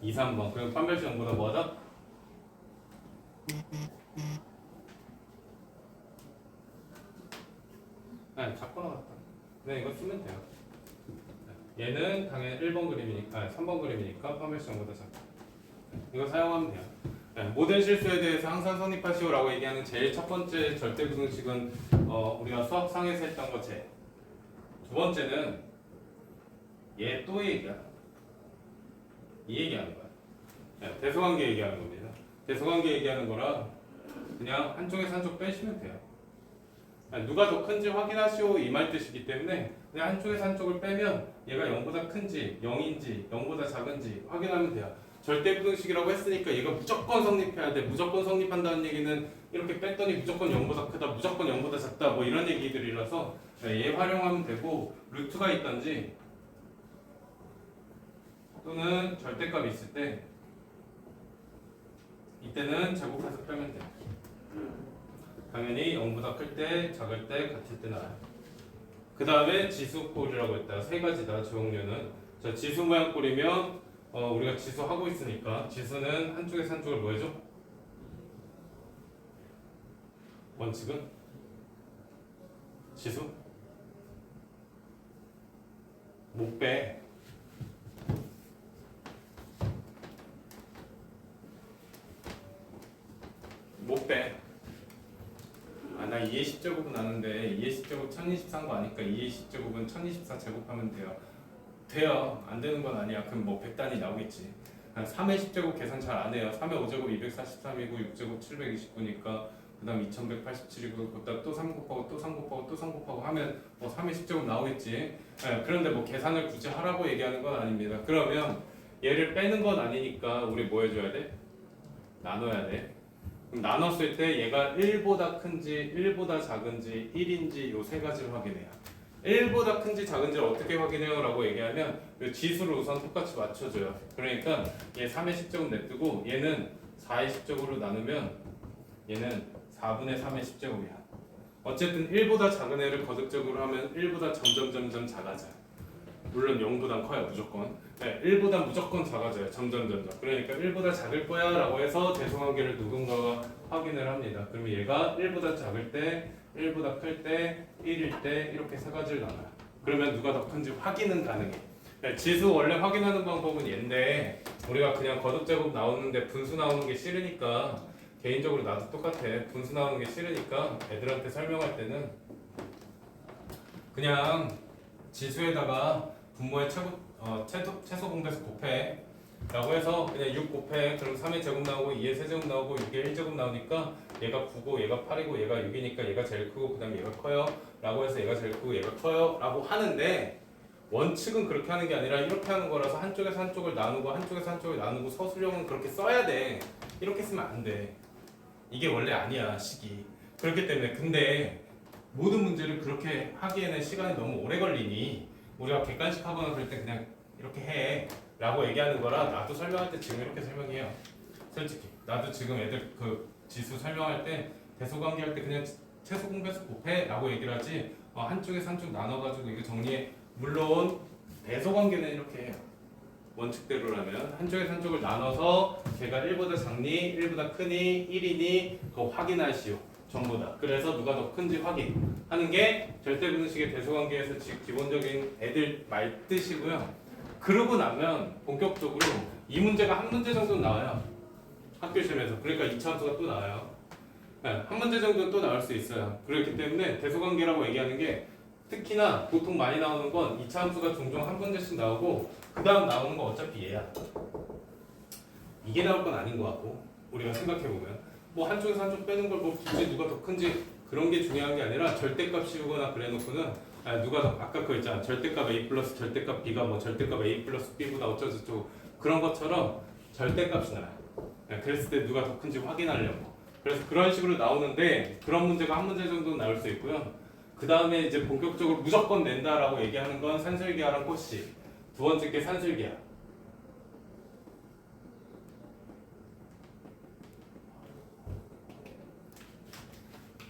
2, 3번. 그리고 판별식 0보다 뭐하다? 네, 작거나 같다. 네, 이거 쓰면 돼요. 얘는 당연히 1번 그림이니까 3번 그림이니까 판별식 0보다 작다. 이거 사용하면 돼요. 네, 모든 실수에 대해서 항상 성립하시오라고 얘기하는 제일 첫 번째 절대부등식은 우리가 수학상에서 했던 거 제. 두 번째는 얘 또 얘기야. 이 얘기하는 거야. 네, 대소관계 얘기하는 겁니다. 대소관계 얘기하는 거라 그냥 한쪽에서 한쪽 빼시면 돼요. 네, 누가 더 큰지 확인하시오 이 말 뜻이기 때문에 그냥 한쪽에서 한쪽을 빼면 얘가 0보다 큰지 0인지 0보다 작은지 확인하면 돼요. 절대부등식이라고 했으니까 얘가 무조건 성립해야 돼. 무조건 성립한다는 얘기는 이렇게 뺐더니 무조건 0보다 크다, 무조건 0보다 작다 뭐 이런 얘기들이라서 얘 활용하면 되고 루트가 있던지 또는 절대값이 있을 때 이때는 제곱해서 빼면 돼. 당연히 0보다 클 때, 작을 때, 같을 때 나와요. 그 다음에 지수꼴이라고 했다. 세 가지다. 조형료는 자 지수 모양꼴이면 우리가 지수 하고 있으니까 지수는 한쪽에서 한쪽을 뭐 해줘? 원칙은? 지수? 못 빼. 못 빼. 나 2의 10제곱은 아는데 2의 10제곱 1024인 거 아니까 2의 10제곱은 1024 제곱하면 돼요. 돼요. 안 되는 건 아니야. 그럼 뭐 100단위 나오겠지. 3의 10제곱 계산 잘 안 해요. 3의 5제곱 243이고 6제곱 729니까 그 다음 2187이고 그다음 또 3 곱하고 또 3 곱하고 또 3 곱하고 하면 뭐 3의 10제곱 나오겠지. 네, 그런데 뭐 계산을 굳이 하라고 얘기하는 건 아닙니다. 그러면 얘를 빼는 건 아니니까 우리 뭐 해줘야 돼? 나눠야 돼. 그럼 나눴을 때 얘가 1보다 큰지 1보다 작은지 1인지 요 세 가지를 확인해요. 1보다 큰지 작은지를 어떻게 확인해요? 라고 얘기하면 이 지수를 우선 똑같이 맞춰줘요. 그러니까 얘 3의 10제곱 냅두고 얘는 4의 10제곱으로 나누면 얘는 4분의 3의 10제곱이야. 어쨌든 1보다 작은 애를 거듭적으로 하면 1보다 점점 작아져요. 물론 0보단 커요 무조건. 네, 1보다 무조건 작아져요. 점점. 그러니까 1보다 작을 거야 라고 해서 대소관계를 누군가가 확인을 합니다. 그러면 얘가 1보다 작을 때 1보다 클 때 1일 때 이렇게 세 가지를 나눠요. 그러면 누가 더 큰지 확인은 가능해. 네, 지수 원래 확인하는 방법은 얘인데 우리가 그냥 거듭제곱 나오는데 분수 나오는 게 싫으니까 개인적으로 나도 똑같아. 분수 나오는 게 싫으니까 애들한테 설명할 때는 그냥 지수에다가 분모의 최소 공배수 곱해 라고 해서 그냥 6 곱해. 그럼 3의 제곱 나오고 2의 세제곱 나오고 6의 1제곱 나오니까 얘가 9고 얘가 8이고 얘가 6이니까 얘가 제일 크고 그 다음에 얘가 커요 라고 해서 얘가 제일 크고 얘가 커요 라고 하는데 원칙은 그렇게 하는 게 아니라 이렇게 하는 거라서 한쪽에서 한쪽을 나누고 한쪽에서 한쪽을 나누고 서술형은 그렇게 써야 돼. 이렇게 쓰면 안 돼. 이게 원래 아니야 식이. 그렇기 때문에 근데 모든 문제를 그렇게 하기에는 시간이 너무 오래 걸리니 우리가 객관식 하거나 그럴 때 그냥 이렇게 해 라고 얘기하는 거라 나도 설명할 때 지금 이렇게 설명해요. 솔직히 나도 지금 애들 그 지수 설명할 때 대소관계 할 때 그냥 최소 공배수 곱해 라고 얘기를 하지 한쪽에서 한쪽 나눠가지고 이거 정리해. 물론 대소관계는 이렇게 해요. 원칙대로라면 한쪽에서 한쪽을 나눠서 걔가 1보다 작니 1보다 크니 1이니 그거 확인하시오. 전부 다. 그래서 누가 더 큰지 확인하는 게 절대분식의 대소관계에서 기본적인 애들 말뜻이고요. 그러고 나면 본격적으로 이 문제가 한 문제 정도 나와요. 학교 시험에서. 그러니까 2차함수가 또 나와요. 네, 한 문제 정도는 또 나올 수 있어요. 그렇기 때문에 대소관계라고 얘기하는 게 특히나 보통 많이 나오는 건 2차함수가 종종 한 문제씩 나오고 그 다음 나오는 거 어차피 얘야. 이게 나올 건 아닌 것 같고 우리가 생각해보면 뭐 한쪽에서 한쪽 빼는 걸 뭐 굳이 누가 더 큰지 그런 게 중요한 게 아니라 절대값 씌우거나 그래놓고는 누가 더 아까 그거 있잖아. 절대값 A 플러스 절대값 B가 뭐 절대값 A 플러스 B보다 어쩌고저쩌고 그런 것처럼 절대값이 나요. 그랬을 때 누가 더 큰지 확인하려고. 그래서 그런 식으로 나오는데 그런 문제가 한 문제 정도 나올 수 있고요. 그 그 다음에 이제 본격적으로 무조건 낸다라고 얘기하는 건 산술기하랑 코시. 두 번째 게 산술기하.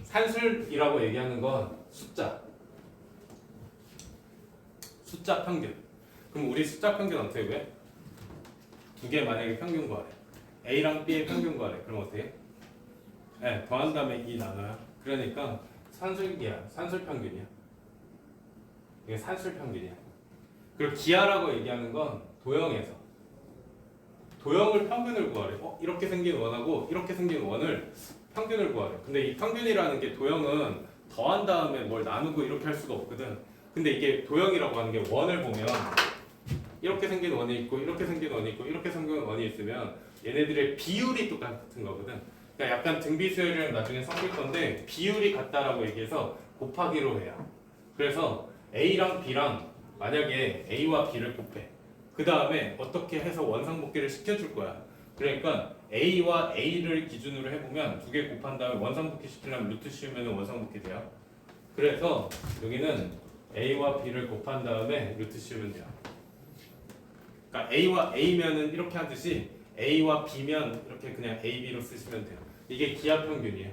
산술이라고 얘기하는 건 숫자 평균. 그럼 우리 숫자 평균 어떻게 구해? 두 개 만약에 평균 구하래. A랑 B의 평균 구하래. 그럼 어떻게 해? 네, 더한 다음에 2 나눠요. 그러니까 산술기하, 산술평균이야. 이게 산술평균이야. 그리고 기하라고 얘기하는 건 도형에서 도형을 평균을 구하래. 이렇게 생긴 원하고 이렇게 생긴 원을 평균을 구하래. 근데 이 평균이라는 게 도형은 더한 다음에 뭘 나누고 이렇게 할 수가 없거든. 근데 이게 도형이라고 하는 게 원을 보면 이렇게 생긴 원이 있고 이렇게 생긴 원이 있고 이렇게 생긴 원이 있으면 얘네들의 비율이 똑같은 거거든. 그러니까 약간 등비수열이랑 나중에 섞일 건데 비율이 같다라고 얘기해서 곱하기로 해요. 그래서 A랑 B랑 만약에 A와 B를 곱해. 그 다음에 어떻게 해서 원상복귀를 시켜줄 거야. 그러니까 A와 A를 기준으로 해보면 두 개 곱한 다음에 원상복귀 시키려면 루트 씌우면 원상복귀 돼요. 그래서 여기는 A와 B를 곱한 다음에 루트 씌우면 돼요. 그러니까 A와 A면은 이렇게 하듯이 A와 B면 이렇게 그냥 A, B로 쓰시면 돼요. 이게 기하 평균이에요.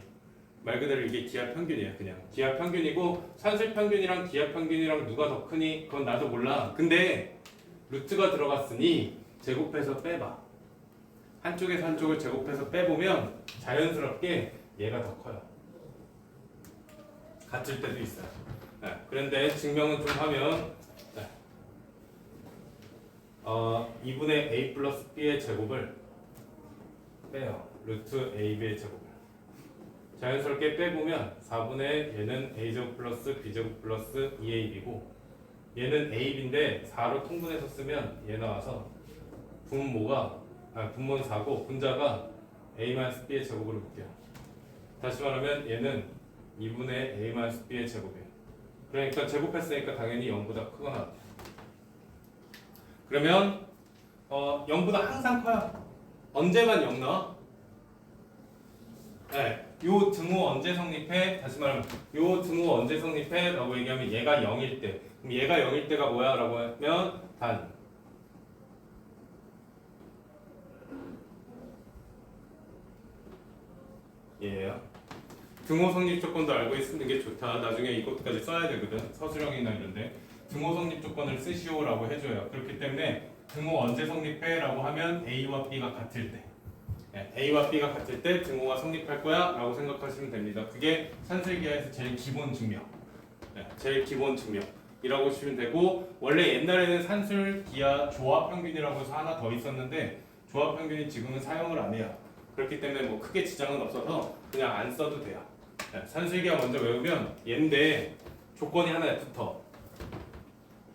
말 그대로 이게 기하 평균이에요. 그냥 기하 평균이고 산술 평균이랑 기하 평균이랑 누가 더 크니? 그건 나도 몰라. 근데 루트가 들어갔으니 제곱해서 빼봐. 한쪽에서 한쪽을 제곱해서 빼보면 자연스럽게 얘가 더 커요. 같을 때도 있어요. 네, 그런데 증명은 좀 하면 2분의 a 플러스 b의 제곱을 빼요. 루트 ab의 제곱을. 자연스럽게 빼보면 4분의 얘는 a제곱 플러스 b제곱 플러스 2ab이고 얘는 ab인데 4로 통분해서 쓰면 얘 나와서 분모는 4고 분자가 a-b의 제곱으로 묶여요. 다시 말하면 얘는 2분의 a-b의 제곱이에요. 그러니까 제곱했으니까 당연히 0보다 크거나 그러면 0보다 항상 커요. 언제만 0 나와? 네, 요 등호 언제 성립해? 다시 말하면 요 등호 언제 성립해? 라고 얘기하면 얘가 0일 때. 그럼 얘가 0일 때가 뭐야? 라고 하면 단 얘예요. 등호 성립 조건도 알고 있는 게 좋다. 나중에 이것까지 써야 되거든. 서술형이나 이런데 등호 성립 조건을 쓰시오라고 해줘요. 그렇기 때문에 등호 언제 성립해? 라고 하면 A와 B가 같을 때 A와 B가 같을 때 등호가 성립할 거야 라고 생각하시면 됩니다. 그게 산술기하에서 제일 기본 증명 제일 기본 증명이라고 보시면 되고 원래 옛날에는 산술기하 조합평균이라고 해서 하나 더 있었는데 조합평균이 지금은 사용을 안 해요. 그렇기 때문에 뭐 크게 지장은 없어서 그냥 안 써도 돼요. 산술기하 먼저 외우면 얘인데 조건이 하나 붙어.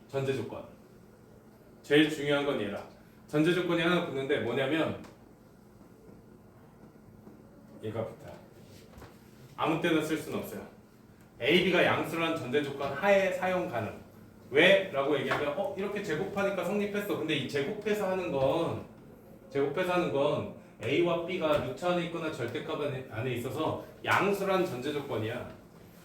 전제 조건. 제일 중요한 건 얘라. 전제 조건이 하나 붙는데 뭐냐면 얘가 붙어요. 아무 때나 쓸 수는 없어요. A, B가 양수라는 전제 조건 하에 사용 가능. 왜? 라고 얘기하면 이렇게 제곱하니까 성립했어. 근데 이 제곱해서 하는 건 A와 B가 루트 안에 있거나 절대값 안에 있어서 양수란 전제 조건이야.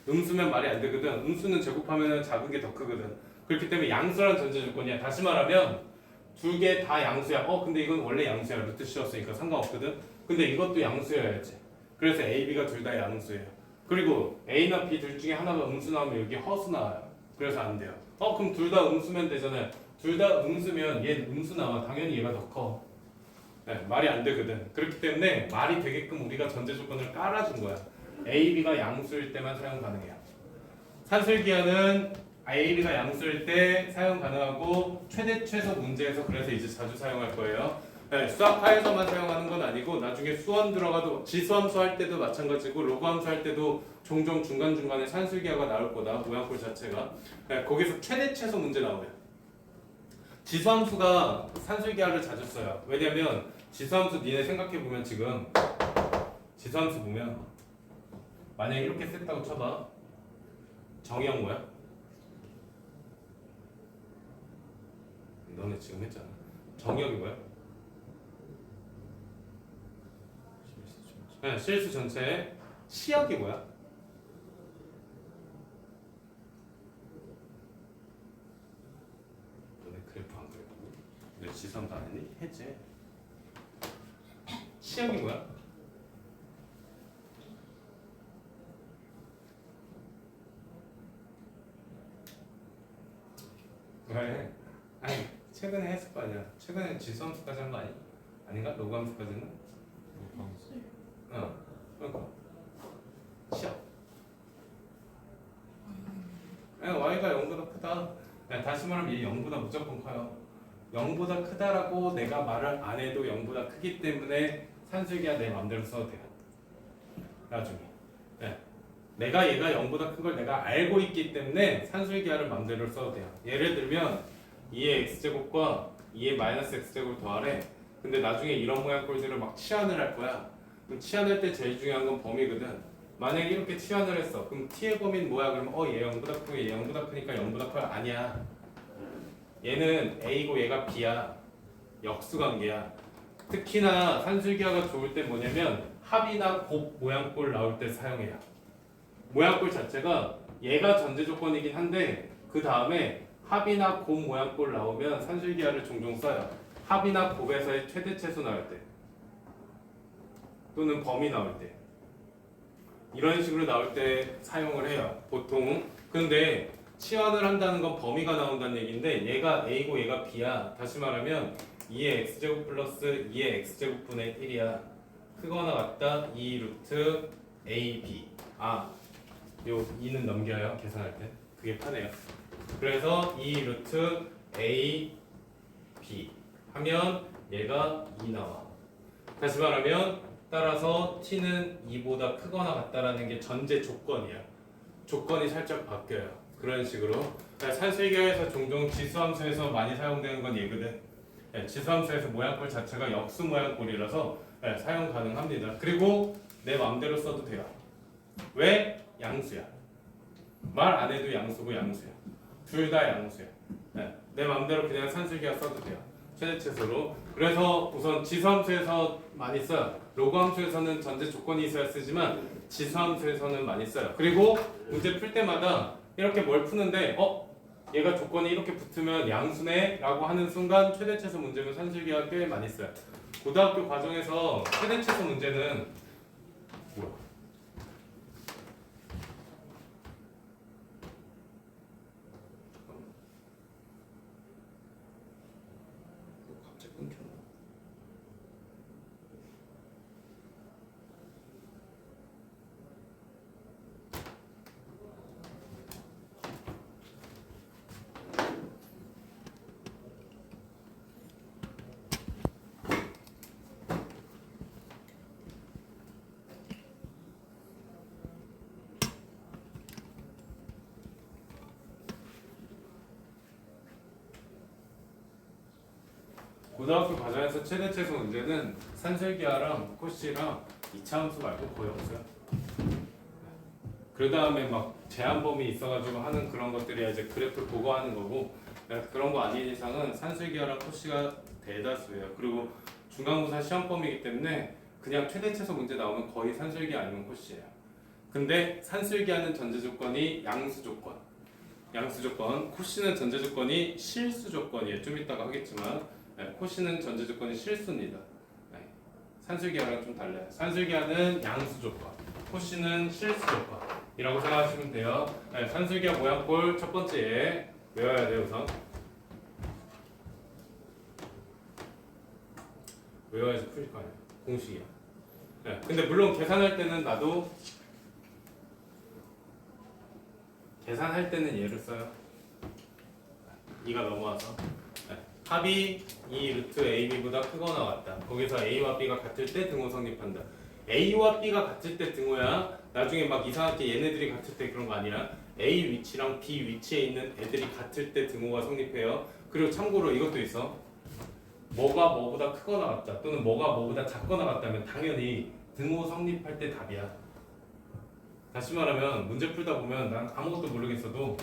음수면 말이 안 되거든. 음수는 제곱하면 작은 게 더 크거든. 그렇기 때문에 양수란 전제 조건이야. 다시 말하면 두 개 다 양수야. 근데 이건 원래 양수야. 루트 씌웠으니까 상관없거든. 근데 이것도 양수여야지. 그래서 A, B가 둘 다 양수예요. 그리고 A나 B 둘 중에 하나가 음수 나오면 여기 허수 나와요. 그래서 안 돼요. 그럼 둘 다 음수면 되잖아요. 둘 다 음수면 얘 음수 나와. 당연히 얘가 더 커. 네, 말이 안 되거든. 그렇기 때문에 말이 되게끔 우리가 전제 조건을 깔아준 거야. A, B가 양수일 때만 사용 가능해요. 산술기하는 A, B가 양수일 때 사용 가능하고 최대 최소 문제에서 그래서 이제 자주 사용할 거예요. 네, 수학파에서만 사용하는 건 아니고 나중에 수원 들어가도 지수함수 할 때도 마찬가지고 로그함수 할 때도 종종 중간중간에 산술기하가 나올 거다. 모양꼴 자체가. 네, 거기서 최대 최소 문제 나와요. 지수함수가 산술기하를 자주 써요. 왜냐면 지수함수 니네 생각해보면 지금 지수함수 보면 만약에 이렇게 셌다고 쳐봐. 정의형 뭐야? 너네 지금 했잖아. 정의형이 뭐야? 네, 실수 전체. 시역이 뭐야? 시험이 뭐야? 왜? 아니 최근에 했을 거 아니야. 최근에 지수함수까지 한 거 아니? 아닌가? 로그함수까지는? 어. 그러니까 시험. y가 0보다 크다. 다시 말하면 얘 0보다 무조건 커요. 0보다 크다라고 내가 말을 안 해도 0보다 크기 때문에 산술기야 내 맘대로 써도 돼요. 나중에. 네. 내가 얘가 0보다 큰 걸 내가 알고 있기 때문에 산술기하를 맘대로 써도 돼요. 예를 들면 2의 x제곱과 2의 마이너스 x제곱을 더하래. 근데 나중에 이런 모양 꼴들을 막 치환을 할 거야. 그럼 치환할 때 제일 중요한 건 범위거든. 만약에 이렇게 치환을 했어. 그럼 t의 범위는 뭐야? 그러면 얘 0보다 크고 얘 0보다 크니까 0보다 커요. 아니야. 얘는 a고 얘가 b야. 역수관계야. 특히나 산술기하가 좋을 때 뭐냐면 합이나 곱 모양꼴 나올 때 사용해요. 모양꼴 자체가 얘가 전제 조건이긴 한데 그 다음에 합이나 곱 모양꼴 나오면 산술기하를 종종 써요. 합이나 곱에서의 최대최소 나올 때 또는 범위 나올 때 이런 식으로 나올 때 사용을 해요. 보통. 근데 치환을 한다는 건 범위가 나온다는 얘기인데 얘가 a고 얘가 b야. 다시 말하면 2의 x제곱 플러스 2의 x제곱분의 1이야. 크거나 같다 2 루트 ab. 요 2는 넘겨요. 계산할 때. 그게 편해요. 그래서 2 루트 a b 하면 얘가 2 나와. 다시 말하면 따라서 t는 2보다 크거나 같다라는 게 전제 조건이야. 조건이 살짝 바뀌어요. 그런 식으로. 산술기하에서 종종 지수함수에서 많이 사용되는 건 얘거든. 지수함수에서 모양꼴 자체가 역수 모양꼴이라서 사용 가능합니다. 그리고 내 마음대로 써도 돼요. 왜? 양수야. 말 안 해도 양수고 양수야. 둘 다 양수야. 내 마음대로 그냥 산술기하 써도 돼요. 최대최소로. 그래서 우선 지수함수에서 많이 써요. 로그함수에서는 전제 조건이 있어야 쓰지만 지수함수에서는 많이 써요. 그리고 문제 풀 때마다 이렇게 뭘 푸는데 얘가 조건이 이렇게 붙으면 양수네 라고 하는 순간 최대최소 문제면 산술기하 꽤 많이 써요. 고등학교 과정에서 최대최소 문제는 뭐야? 갑자기 끊겼나? 고등학교 과정에서 최대최소 문제는 산술기하랑 코시랑 2차 함수 말고 거의 없어요. 그 다음에 막 제한범위 있어가지고 하는 그런 것들이 이제 그래프 보고 하는 거고 그런 거 아닌 이상은 산술기하랑 코시가 대다수예요. 그리고 중간고사 시험범위이기 때문에 그냥 최대최소 문제 나오면 거의 산술기 아니면 코시예요. 근데 산술기하는 전제조건이 양수조건, 양수조건, 코시는 전제조건이 실수조건이에요. 좀 이따가 하겠지만 코시는 전제조건이 실수입니다. 산술기하랑 좀 달라요. 산술기하는 양수조건, 코시는 실수조건이라고 생각하시면 돼요. 산술기하 모양꼴 첫 번째 외워야 돼요. 우선 외워야지 풀릴 거 아니에요. 공식이야. 근데 물론 계산할 때는 나도 계산할 때는 얘를 써요. 2가 넘어와서 합이 2 루트 ab보다 크거나 같다. 거기서 a와 b가 같을 때 등호 성립한다. a와 b가 같을 때 등호야. 나중에 막 이상하게 얘네들이 같을 때 그런 거 아니야. a 위치랑 b 위치에 있는 애들이 같을 때 등호가 성립해요. 그리고 참고로 이것도 있어. 뭐가 뭐보다 크거나 같다 또는 뭐가 뭐보다 작거나 같다면 당연히 등호 성립할 때 답이야. 다시 말하면 문제 풀다 보면 난 아무것도 모르겠어도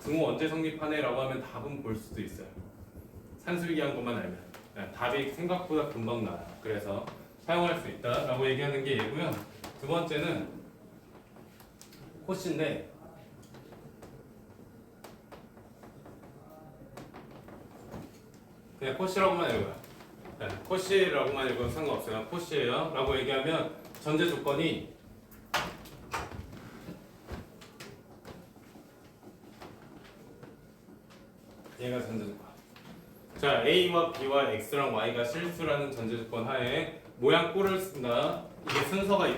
등호 언제 성립하네 라고 하면 답은 볼 수도 있어요. 산술기한 것만 알면 답이 생각보다 금방 나와요. 그래서 사용할 수 있다 라고 얘기하는 게 얘고요. 두 번째는 코시인데 그냥 코시라고만 해요. 네, 코시라고만 읽어도 상관없어요. 코시예요. 라고 얘기하면 전제 조건이 얘가 전제 조건. 자, A와 B와 X랑 Y가 실수라는 전제 조건 하에 모양 꼴을 쓴다. 이게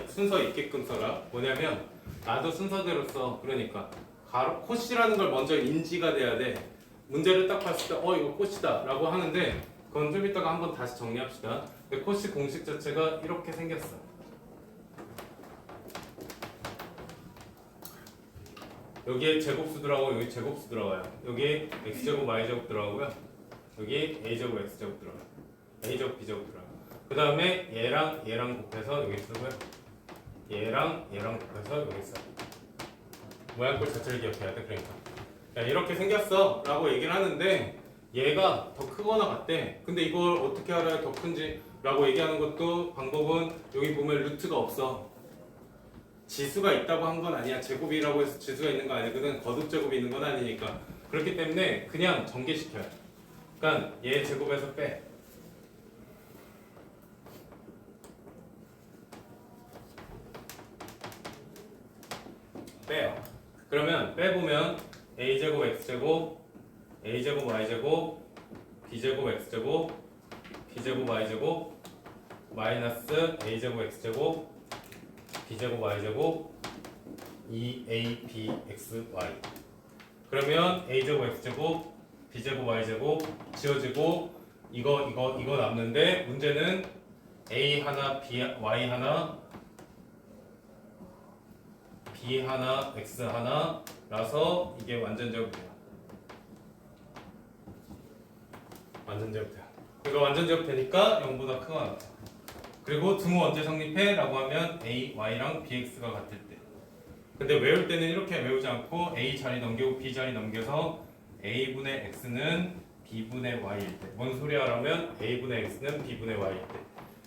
순서 있게끔 써라. 뭐냐면 나도 순서대로 써. 그러니까 가로 코시라는 걸 먼저 인지가 돼야 돼. 문제를 딱 봤을 때 이거 코시다 라고 하는데 그건 좀 이따가 한번 다시 정리합시다. 근데 코시 공식 자체가 이렇게 생겼어. 여기에 제곱수 들어가고 여기 제곱수 들어가요. 여기 x제곱 y제곱 들어가고요. 여기 a제곱 x제곱 들어가요. a제곱 b제곱 들어가요. 그 다음에 얘랑 곱해서 여기 쓰고요. 얘랑 곱해서 여기 써요. 모양꼴 자체를 기억해야 돼. 그러니까 야, 이렇게 생겼어 라고 얘기를 하는데 얘가 더 크거나 같대. 근데 이걸 어떻게 알아야 더 큰지 라고 얘기하는 것도 방법은 여기 보면 루트가 없어. 지수가 있다고 한 건 아니야. 제곱이라고 해서 지수가 있는 거 아니거든. 거듭 제곱이 있는 건 아니니까. 그렇기 때문에 그냥 전개시켜요. 그러니까 얘 제곱에서 빼. 빼요. 그러면 빼보면 a제곱 x제곱 a제곱 y제곱 b제곱 x제곱 b제곱 y제곱 마이너스 a제곱 x제곱 b제곱 y제곱 2abxy. 그러면 a제곱 x제곱 b제곱 y제곱 지워지고 이거 남는데 문제는 a 하나 b y 하나 b 하나 x 하나라서 이게 완전 제곱돼요. 완전 제곱돼요. 이거 완전 제곱되니까 0보다 크거나 같아. 그리고 등호 언제 성립해? 라고 하면 a, y랑 bx가 같을 때. 근데 외울 때는 이렇게 외우지 않고 a 자리 넘기고 b 자리 넘겨서 a분의 x는 b분의 y일 때. 뭔 소리야 라면 a분의 x는 b분의 y일 때.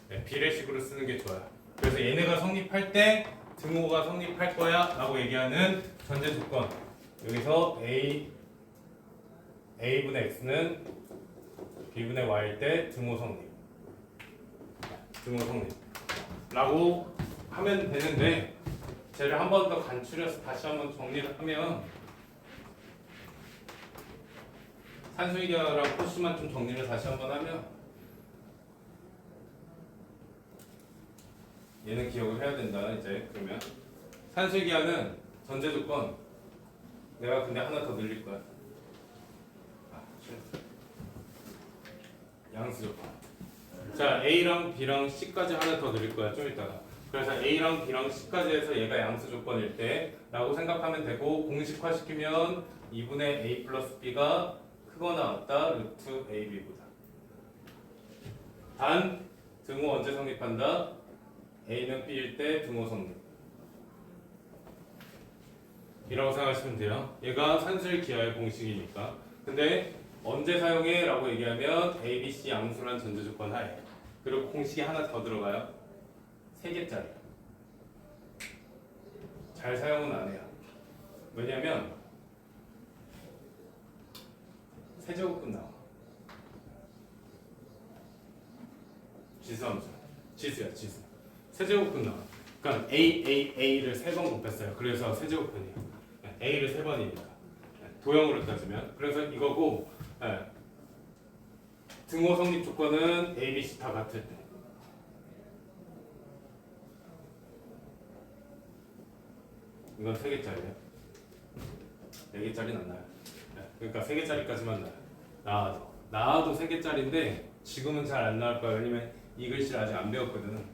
네, 비례식으로 쓰는 게 좋아요. 그래서 얘네가 성립할 때 등호가 성립할 거야 라고 얘기하는 전제 조건. 여기서 a분의 x는 b분의 y일 때 등호 성립. 등호 성립 라고 하면 되는데 쟤를 한 번 더 간추려서 다시 한번 정리를 하면 산수이계랑 코시만 좀 정리를 다시 한번 하면 얘는 기억을 해야 된다. 이제 그러면 산수이계는 전제 조건 내가 근데 하나 더 늘릴 거야. 양수 조건. 자, A랑 B랑 C까지 하나 더 늘릴 거야. 좀 이따가. 그래서 A랑 B랑 C까지 해서 얘가 양수 조건일 때 라고 생각하면 되고 공식화시키면 2분의 A 플러스 B가 크거나 같다. 루트 AB보다. 단 등호 언제 성립한다? A는 B일 때 등호 성립. 이라고 생각하시면 돼요. 얘가 산술 기하의 공식이니까. 근데 언제 사용해? 라고 얘기하면 A, B, C 양수란 전제 조건 하에. 그리고 공식이 하나 더 들어가요. 3개짜리. 잘 사용은 안 해요. 왜냐면 세제곱근 나와. 지수함수. 지수야, 지수. 세제곱근 나와. 그러니까 A를 3번 곱했어요. 그래서 세제곱근이에요. A를 3번이니까. 도형으로 따지면. 그래서 이거고 등호 성립 조건은 A, B, C 다 같을 때. 이건 3개짜리예요. 4개짜리는 안 나요. 그러니까 3개짜리까지만 나와요. 나와도 3개짜리인데 지금은 잘 안 나올 거예요. 왜냐면 이 글씨를 아직 안 배웠거든.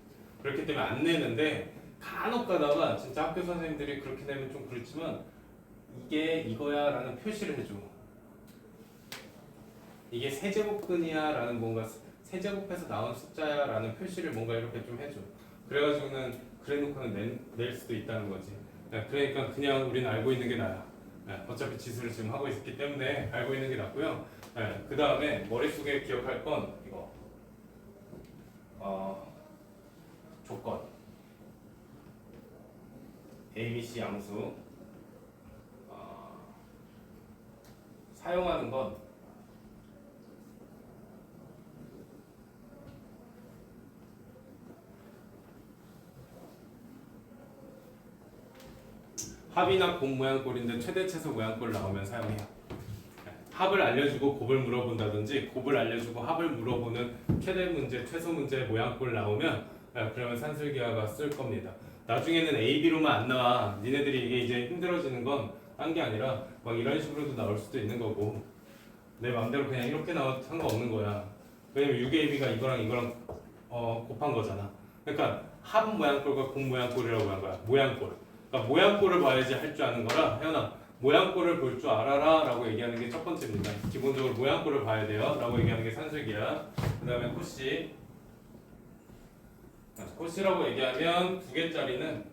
그렇기 때문에 안 내는데 간혹 가다가 진짜 학교 선생님들이 그렇게 내면 좀 그렇지만 이게 이거야 라는 표시를 해줘. 이게 세제곱근이야 라는 뭔가 세제곱해서 나온 숫자야 라는 표시를 뭔가 이렇게 좀 해줘. 그래가지고는 그래놓고는 낼 수도 있다는 거지. 그러니까 그냥 우리는 알고 있는 게 나아. 어차피 지수를 지금 하고 있기 때문에 알고 있는 게 낫고요. 그 다음에 머릿속에 기억할 건 이거 조건 A, B, C 양수 사용하는 건 합이나 곱 모양꼴인데 최대 최소 모양꼴 나오면 사용해요. 합을 알려주고 곱을 물어본다든지 곱을 알려주고 합을 물어보는 최대 문제, 최소 문제 모양꼴 나오면 그러면 산술기하가 쓸 겁니다. 나중에는 A, B로만 안 나와. 니네들이 이게 이제 힘들어지는 건 딴 게 아니라 막 이런 식으로도 나올 수도 있는 거고 내 맘대로 그냥 이렇게 나와도 상관없는 거야. 왜냐면 6AB가 이거랑 곱한 거잖아. 그러니까 합 모양꼴과 곱 모양꼴이라고 한 거야. 모양꼴. 그러니까 모양꼴을 봐야지 할 줄 아는 거라 혜연아 모양꼴을 볼 줄 알아라 라고 얘기하는 게 첫 번째입니다. 기본적으로 모양꼴을 봐야 돼요 라고 얘기하는 게 산술기야. 그 다음에 코씨. 코씨라고 얘기하면 2개짜리는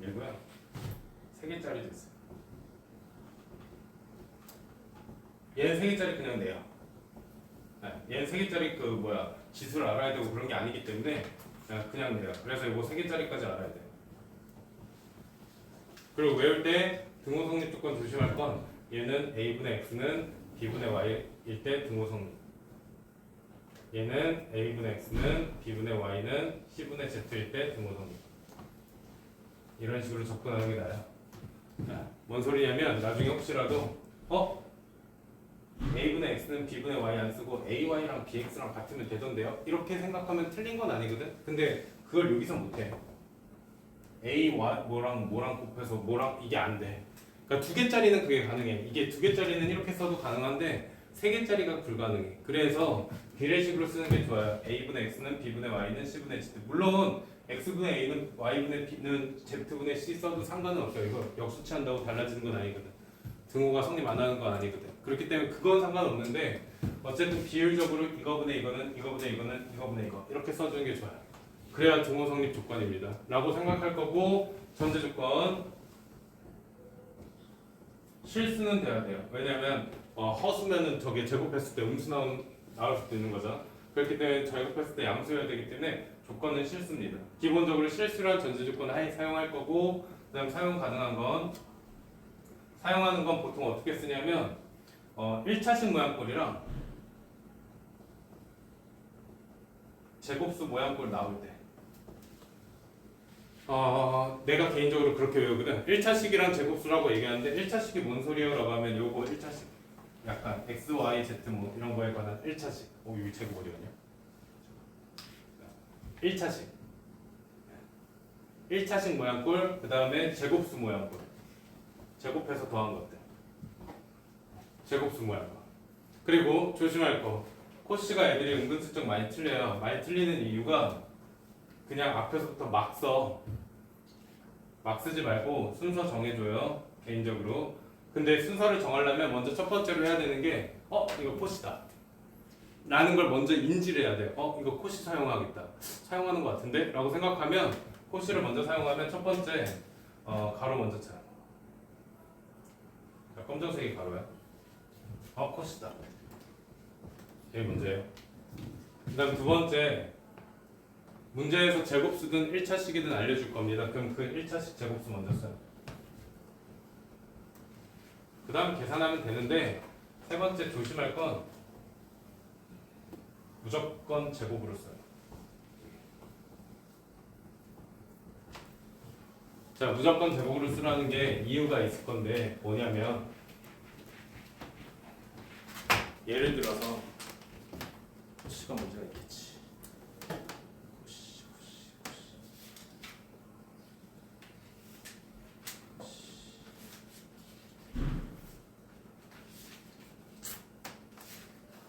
얘고요. 3개짜리 됐어요. 얘는 3개짜리 그냥 내요. 얘는 3개짜리 그 지수를 알아야 되고 그런 게 아니기 때문에 그냥 내요. 그래서 이거 3개짜리까지 알아야 돼요. 그리고 외울 때 등호성립 조건 조심할 건 얘는 a분의 x는 b분의 y일 때 등호성립. 얘는 a분의 x는 b분의 y는 c분의 z일 때 등호성립. 이런 식으로 접근하는 게 나아요. 뭔 소리냐면 나중에 혹시라도 a분의 x는 b분의 y 안 쓰고 ay랑 bx랑 같으면 되던데요? 이렇게 생각하면 틀린 건 아니거든? 근데 그걸 여기서 못해. a, 뭐랑 곱해서 뭐랑 이게 안 돼. 그러니까 2개짜리는 그게 가능해. 이게 2개짜리는 이렇게 써도 가능한데 3개짜리가 불가능해. 그래서 비례식으로 쓰는 게 좋아요. a분의 x는 b분의 y는 c분의 z. 물론 x분의 a는 y분의 b는 z분의 c 써도 상관은 없어요. 이거 역수치한다고 달라지는 건 아니거든. 등호가 성립 안 하는 건 아니거든. 그렇기 때문에 그건 상관없는데 어쨌든 비율적으로 이거분의 이거는 이거분의 이거는 이거분의 이거 이렇게 써주는 게 좋아요. 그래야 등호 성립 조건입니다. 라고 생각할 거고 전제 조건 실수는 돼야 돼요. 왜냐면 허수면은 저게 제곱했을 때 음수 나올 수도 있는 거죠. 그렇기 때문에 제곱했을 때 양수여야 되기 때문에 조건은 실수입니다. 기본적으로 실수란 전제 조건을 사용할 거고 그다음 사용 가능한 건 사용하는 건 보통 어떻게 쓰냐면 1차식 모양꼴이랑 제곱수 모양꼴 나올 때 내가 개인적으로 그렇게 외우거든. 1차식이랑 제곱수라고 얘기하는데 1차식이 뭔 소리예요? 라고 하면 요거 1차식 약간 x, y, z 뭐 이런 거에 관한 1차식 여기 제곱 어디였냐? 1차식 1차식 모양꼴 그 다음에 제곱수 모양꼴 제곱해서 더한 것들 제곱수 모양꼴 그리고 조심할 거 코씨가 애들이 은근슬쩍 많이 틀려요. 많이 틀리는 이유가 그냥 앞에서부터 막 쓰지 말고 순서 정해줘요. 개인적으로. 근데 순서를 정하려면 먼저 첫 번째로 해야 되는 게 이거 코씨다 라는 걸 먼저 인지를 해야 돼요. 이거 코씨 사용하겠다 사용하는 것 같은데? 라고 생각하면 코씨를 먼저 사용하면 첫 번째 가로 먼저 쳐요. 검정색이 가로야. 코씨다 이게 문제예요. 그 다음 두 번째 문제에서 제곱수든 1차식이든 알려줄 겁니다. 그럼 그 1차식 제곱수 먼저 써요. 그 다음 계산하면 되는데 세 번째 조심할 건 무조건 제곱으로 써요. 자, 무조건 제곱으로 쓰라는 게 이유가 있을 건데 뭐냐면 예를 들어서 코씨가 문제가 있겠지.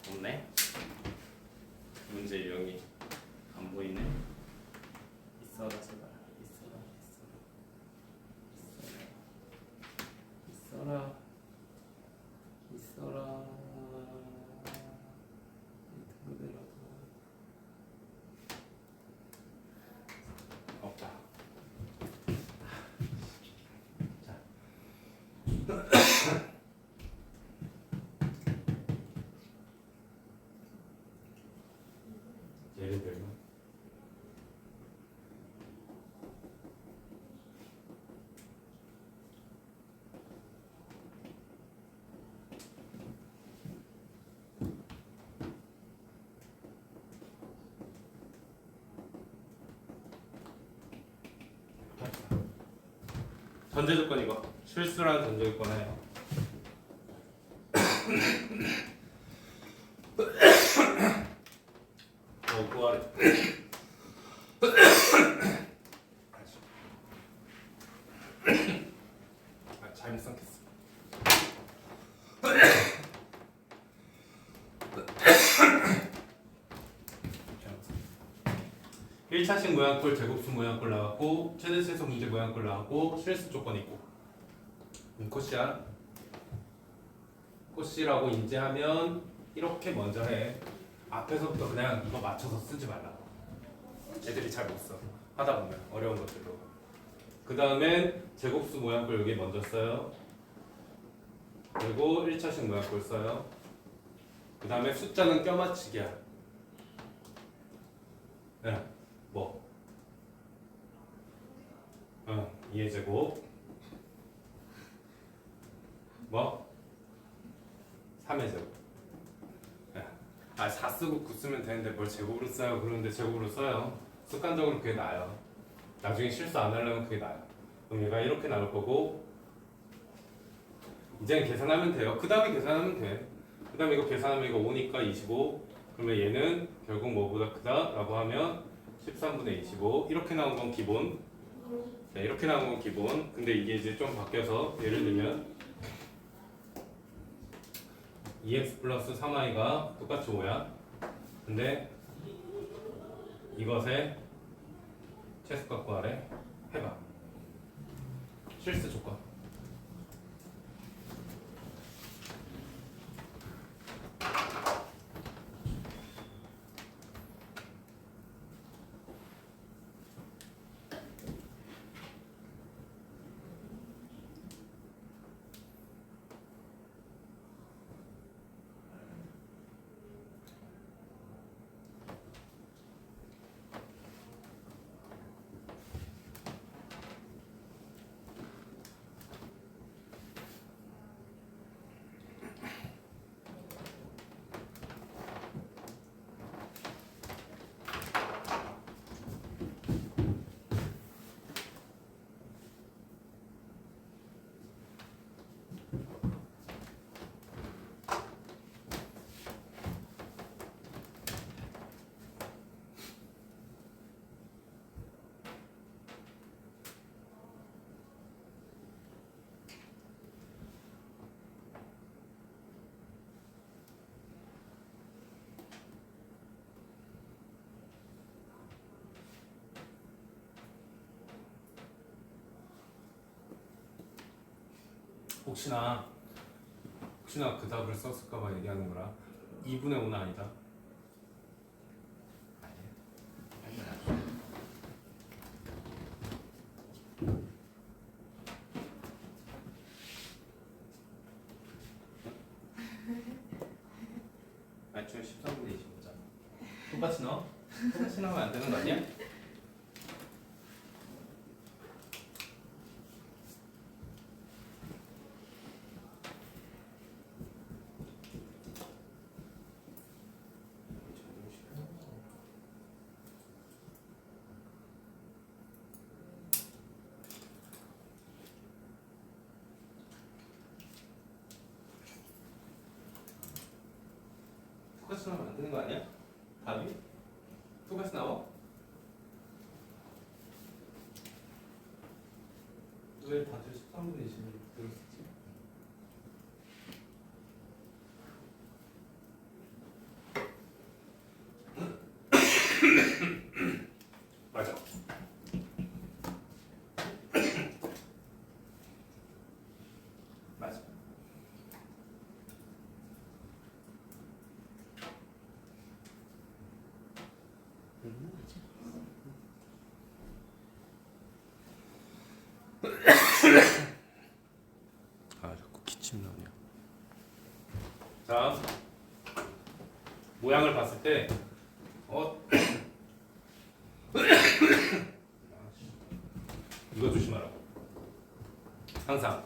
없네. 문제 유형이 안 보이네. 있어라 제발. 있어라. 그대로도 없다. 자. 예를 들면 전제 조건 이거 실수라는 전제 조건에 구하래. 잘못 생겼어. 1차식 모양꼴 제곱수 모양꼴 나왔고 최대 최소 문제 모양꼴 나왔고 실수 조건 있고 코시야. 코시라고 인지하면 이렇게 먼저 해. 앞에서부터 그냥 이거 맞춰서 쓰지 말라. 애들이 잘 못 써. 하다 보면 어려운 것들로. 그 다음엔 제곱수 모양꼴 여기 먼저 써요. 그리고 1차식 모양꼴 써요. 그 다음에 숫자는 껴맞추기야. 네. 뭐? 2의 제곱 뭐? 3의 제곱. 네. 4 쓰고 9 쓰면 되는데 뭘 제곱으로 써요? 그러는데 제곱으로 써요. 습관적으로 그게 나아요. 나중에 실수 안 하려면 그게 나아요. 그럼 얘가 이렇게 나올 거고 이제는 계산하면 돼요. 그 다음에 계산하면 돼. 그 다음에 이거 계산하면 이거 5니까 25. 그러면 얘는 결국 뭐보다 크다 라고 하면 13분의 25. 이렇게 나온 건 기본. 네, 이렇게 나온 건 기본. 근데 이게 이제 좀 바뀌어서 예를 들면 2x 플러스 3y가 똑같이 5야. 근데 이것의 최소값 구하래. 해봐. 실수 조건. 혹시나 그 답을 썼을까봐 얘기하는 거라. 2분의 5는 아니다. 아니 좀 13분의 25잖아. 똑같이 넣어? 똑같이 넣으면 안 되는 거 아니야? 똑같이 나오면 안 되는 거 아니야? 답이? 똑같이 나와? 왜 다들 13분의 20을 들었지? 맞아. 맞아. 자꾸 기침 나냐. 자, 모양을 봤을 때, 이거 조심하라고. 항상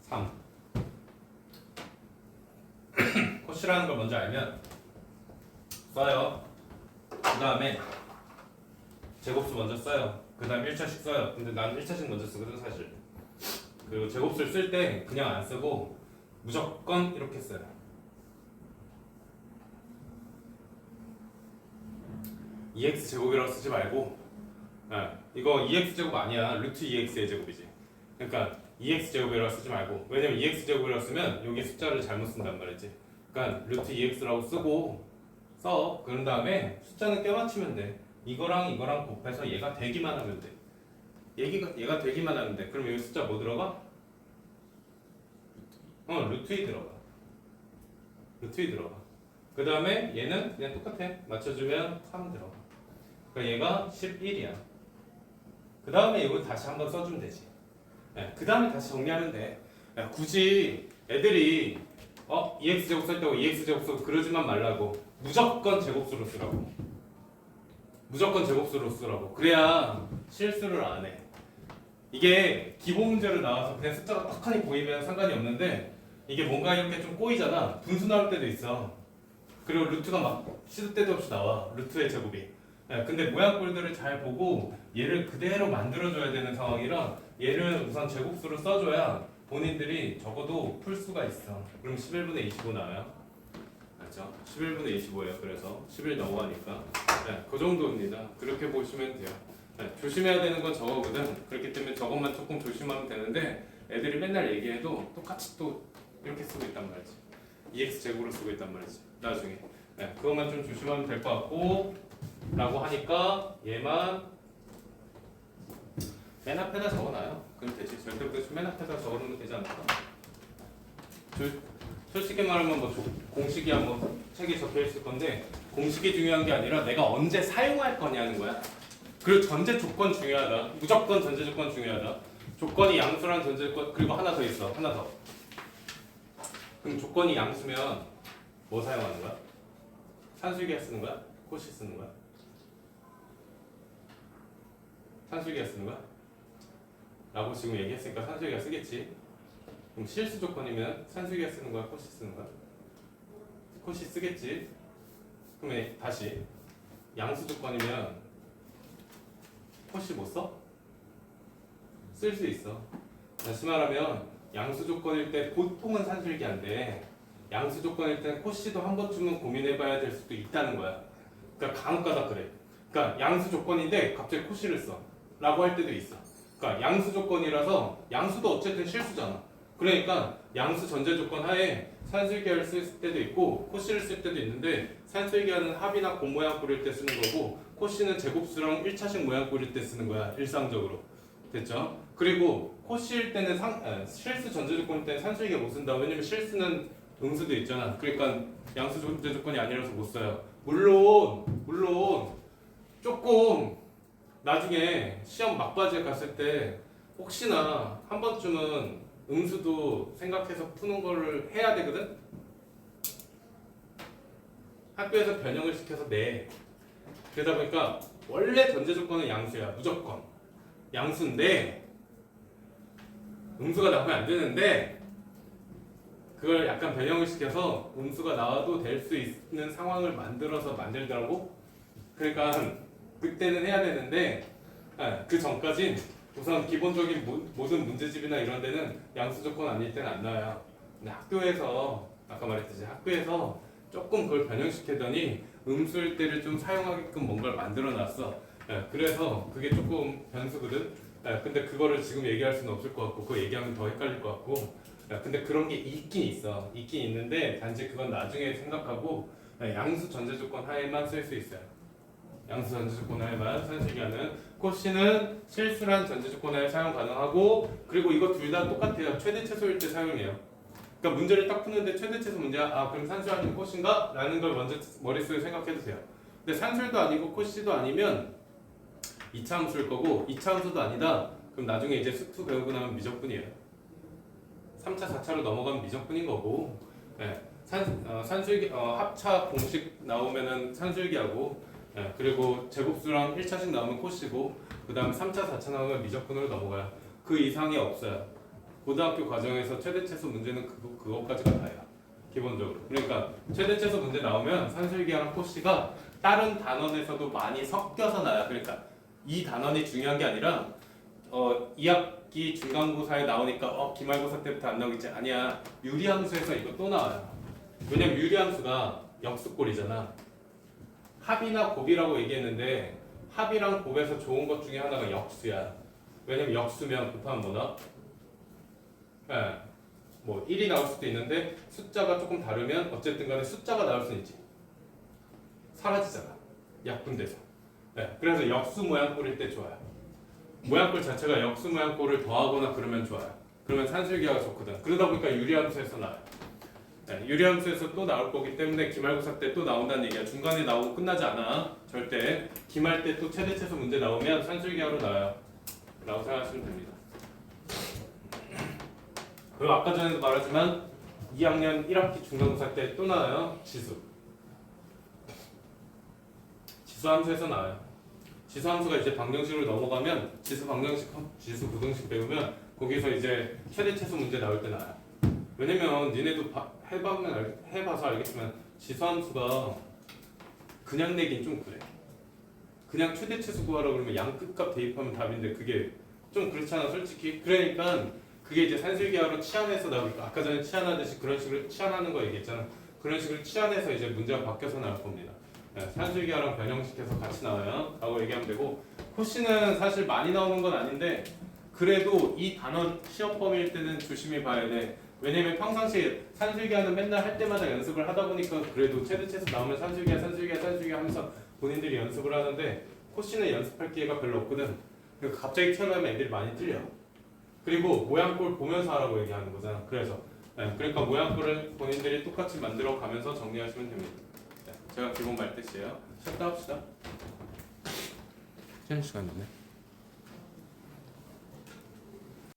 3. 코시라는 걸 먼저 알면 써요. 그 다음에 제곱수 먼저 써요. 그 다음 1차식 써요. 근데 난 1차식 먼저 쓰거든 사실. 그리고 제곱수를 쓸 때 그냥 안 쓰고 무조건 이렇게 써요. EX 제곱이라고 쓰지 말고 이거 EX 제곱 아니야. 루트 EX의 제곱이지. 그러니까 EX 제곱이라고 쓰지 말고 왜냐면 EX 제곱이라고 쓰면 여기 숫자를 잘못 쓴단 말이지. 그러니까 루트 EX라고 쓰고 써. 그런 다음에 숫자는 껴맞추면 돼. 이거랑 이거랑 곱해서 얘가 되기만 하면 돼. 얘가 되기만 하면 돼. 그럼 여기 숫자 뭐 들어가? 루트 2 들어가. 루트 2 들어가. 그 다음에 얘는 그냥 똑같아. 맞춰주면 3 들어가. 그러니까 얘가 11이야. 그 다음에 이거 다시 한번 써주면 되지. 그 다음에 다시 정리하면 돼. 굳이 애들이 EX 제곱 쓸 때고 EX 제곱 쓰고 그러지만 말라고. 무조건 제곱수로 쓰라고. 무조건 제곱수로 쓰라고. 그래야 실수를 안 해. 이게 기본 문제로 나와서 그냥 숫자가 떡하니 보이면 상관이 없는데 이게 뭔가 이렇게 좀 꼬이잖아. 분수 나올 때도 있어. 그리고 루트가 막 시도 때도 없이 나와. 루트의 제곱이. 근데 모양꼴들을 잘 보고 얘를 그대로 만들어줘야 되는 상황이라 얘를 우선 제곱수로 써줘야 본인들이 적어도 풀 수가 있어. 그럼 11분의 25 나와요. 맞죠? 11분의 25예요. 그래서 11 넘어가니까 그 정도입니다. 그렇게 보시면 돼요. 조심해야 되는 건 저거거든. 그렇기 때문에 저것만 조금 조심하면 되는데 애들이 맨날 얘기해도 똑같이 또 이렇게 쓰고 있단 말이지. EX 제곱으로 쓰고 있단 말이지. 나중에 그것만 좀 조심하면 될 것 같고 라고 하니까 얘만 맨 앞에다 적어놔요. 그럼 되지. 절대부터 맨 앞에다 적어놓으면 되지 않을까? 솔직히 말하면 뭐 공식이 한번 책에 적혀 있을 건데 공식이 중요한 게 아니라 내가 언제 사용할 거냐는 거야. 그리고 전제 조건 중요하다. 무조건 전제 조건 중요하다. 조건이 양수라는 전제 조건. 그리고 하나 더 있어. 하나 더. 그럼 조건이 양수면 뭐 사용하는 거야? 산술기하 쓰는 거야? 코시 쓰는 거야? 산술기하 쓰는 거야? 라고 지금 얘기했으니까 산술기하 쓰겠지. 그럼 실수 조건이면 산술기하 쓰는 거야? 코시 쓰는 거야? 코시 쓰겠지. 그러면 다시 양수 조건이면 코시 못 써? 쓸 수 있어. 다시 말하면 양수 조건일 때 보통은 산술기한데 양수 조건일 때 코시도 한 번쯤은 고민해봐야 될 수도 있다는 거야. 그러니까 간혹가다 그래. 그러니까 양수 조건인데 갑자기 코시를 써 라고 할 때도 있어. 그러니까 양수 조건이라서 양수도 어쨌든 실수잖아. 그러니까 양수 전제 조건 하에 산술기하를 쓸 때도 있고 코시를 쓸 때도 있는데 산술기하는 합이나 곱모양 꾸릴 때 쓰는 거고 코시는 제곱수랑 1차식 모양 꾸릴 때 쓰는 거야. 일상적으로. 됐죠? 그리고 코시일 때는 실수 전제 조건일 때는 산술기하 못 쓴다. 왜냐면 실수는 음수도 있잖아. 그러니까 양수 전제 조건이 아니라서 못 써요. 물론 조금 나중에 시험 막바지에 갔을 때 혹시나 한 번쯤은 음수도 생각해서 푸는 거를 해야 되거든? 학교에서 변형을 시켜서 내. 그러다 보니까 원래 전제 조건은 양수야. 무조건. 양수인데 음수가 나오면 안 되는데 그걸 약간 변형을 시켜서 음수가 나와도 될 수 있는 상황을 만들더라고. 그러니까 그때는 해야 되는데 그 전까진 우선 기본적인 모든 문제집이나 이런 데는 양수 조건 아닐 때는 안 나와요. 근데 학교에서 아까 말했듯이 학교에서 조금 그걸 변형시키더니 음수일 때를 좀 사용하게끔 뭔가를 만들어놨어. 그래서 그게 조금 변수거든. 근데 그거를 지금 얘기할 수는 없을 것 같고 그거 얘기하면 더 헷갈릴 것 같고 근데 그런 게 있긴 있어. 있긴 있는데 단지 그건 나중에 생각하고 양수 전제 조건 하에만 쓸 수 있어요. 양수 전제 조건 하에만 산술기하는 코시는 실수란 전제 조건 하에 사용 가능하고 그리고 이거 둘 다 똑같아요. 최대 최소일 때 사용해요. 그러니까 문제를 딱 푸는데 최대 최소 문제야. 그럼 산술 아니면 코시인가? 라는 걸 먼저 머릿속에 생각해 두세요. 근데 산술도 아니고 코시도 아니면 2차 함수일 거고 2차 함수도 아니다. 그럼 나중에 이제 수투 배우고 나면 미적분이에요. 3차, 4차로 넘어가면 미적분인 거고 산술기 합차 공식 나오면은 산술기하고 그리고 제곱수랑 1차식 나오면 코시고 그 다음에 3차, 4차 나오면 미적분으로 넘어가요. 그 이상이 없어요. 고등학교 과정에서 최대 최소 문제는 그것까지가 다야. 기본적으로. 그러니까 최대 최소 문제 나오면 산술기하랑 코시가 다른 단원에서도 많이 섞여서 나요. 그러니까 이 단원이 중요한 게 아니라 기 중간고사에 나오니까 기말고사 때부터 안 나오겠지. 아니야. 유리함수에서 이거 또 나와요. 왜냐면 유리함수가 역수꼴이잖아. 합이나 곱이라고 얘기했는데 합이랑 곱에서 좋은 것 중에 하나가 역수야. 왜냐면 역수면 곱하면 뭐 나와? 예, 뭐 1이 나올 수도 있는데 숫자가 조금 다르면 어쨌든 간에 숫자가 나올 수는 있지. 사라지잖아. 약분돼서. 네, 그래서 역수 모양꼴일 때 좋아요. 모양꼴 자체가 역수 모양꼴을 더하거나 그러면 좋아요. 그러면 산술기하가 좋거든. 그러다 보니까 유리함수에서 나와요. 네, 유리함수에서 또 나올 거기 때문에 기말고사 때 또 나온다는 얘기야. 중간에 나오고 끝나지 않아. 절대. 기말 때 또 최대최소 문제 나오면 산술기하로 나와요. 라고 생각하시면 됩니다. 그리고 아까 전에도 말하지만 2학년 1학기 중간고사 때 또 나와요. 지수. 지수함수에서 나와요. 지수함수가 이제 방정식으로 넘어가면 지수 방정식, 지수 부등식 배우면 거기서 이제 최대최소 문제 나올 때 나와요. 왜냐면 니네도 해봐서 알겠지만 지수함수가 그냥 내긴 좀 그래. 그냥 최대최소 구하라고 그러면 양끝값 대입하면 답인데 그게 좀 그렇잖아 솔직히. 그러니까 그게 이제 산술기하로 치환해서 나오니까 아까 전에 치환하듯이 그런 식으로 치환하는 거 얘기했잖아. 그런 식으로 치환해서 이제 문제가 바뀌어서 나올 겁니다. 네, 산술기하랑 변형식해서 같이 나와요 라고 얘기하면 되고, 코시는 사실 많이 나오는 건 아닌데 그래도 이 단원 시험 범위일 때는 조심히 봐야 돼. 왜냐면 평상시에 산술기하는 맨날 할 때마다 연습을 하다 보니까 그래도 최대최소 나오면 산술기하 하면서 본인들이 연습을 하는데 코시는 연습할 기회가 별로 없거든. 그러니까 갑자기 튀어나오면 애들이 많이 틀려. 그리고 모양꼴 보면서 하라고 얘기하는 거잖아. 그래서 그러니까 모양꼴을 본인들이 똑같이 만들어 가면서 정리하시면 됩니다. 제가 기본 말뜻이에요. 쉬었다 합시다. 쉬는 시간 있네.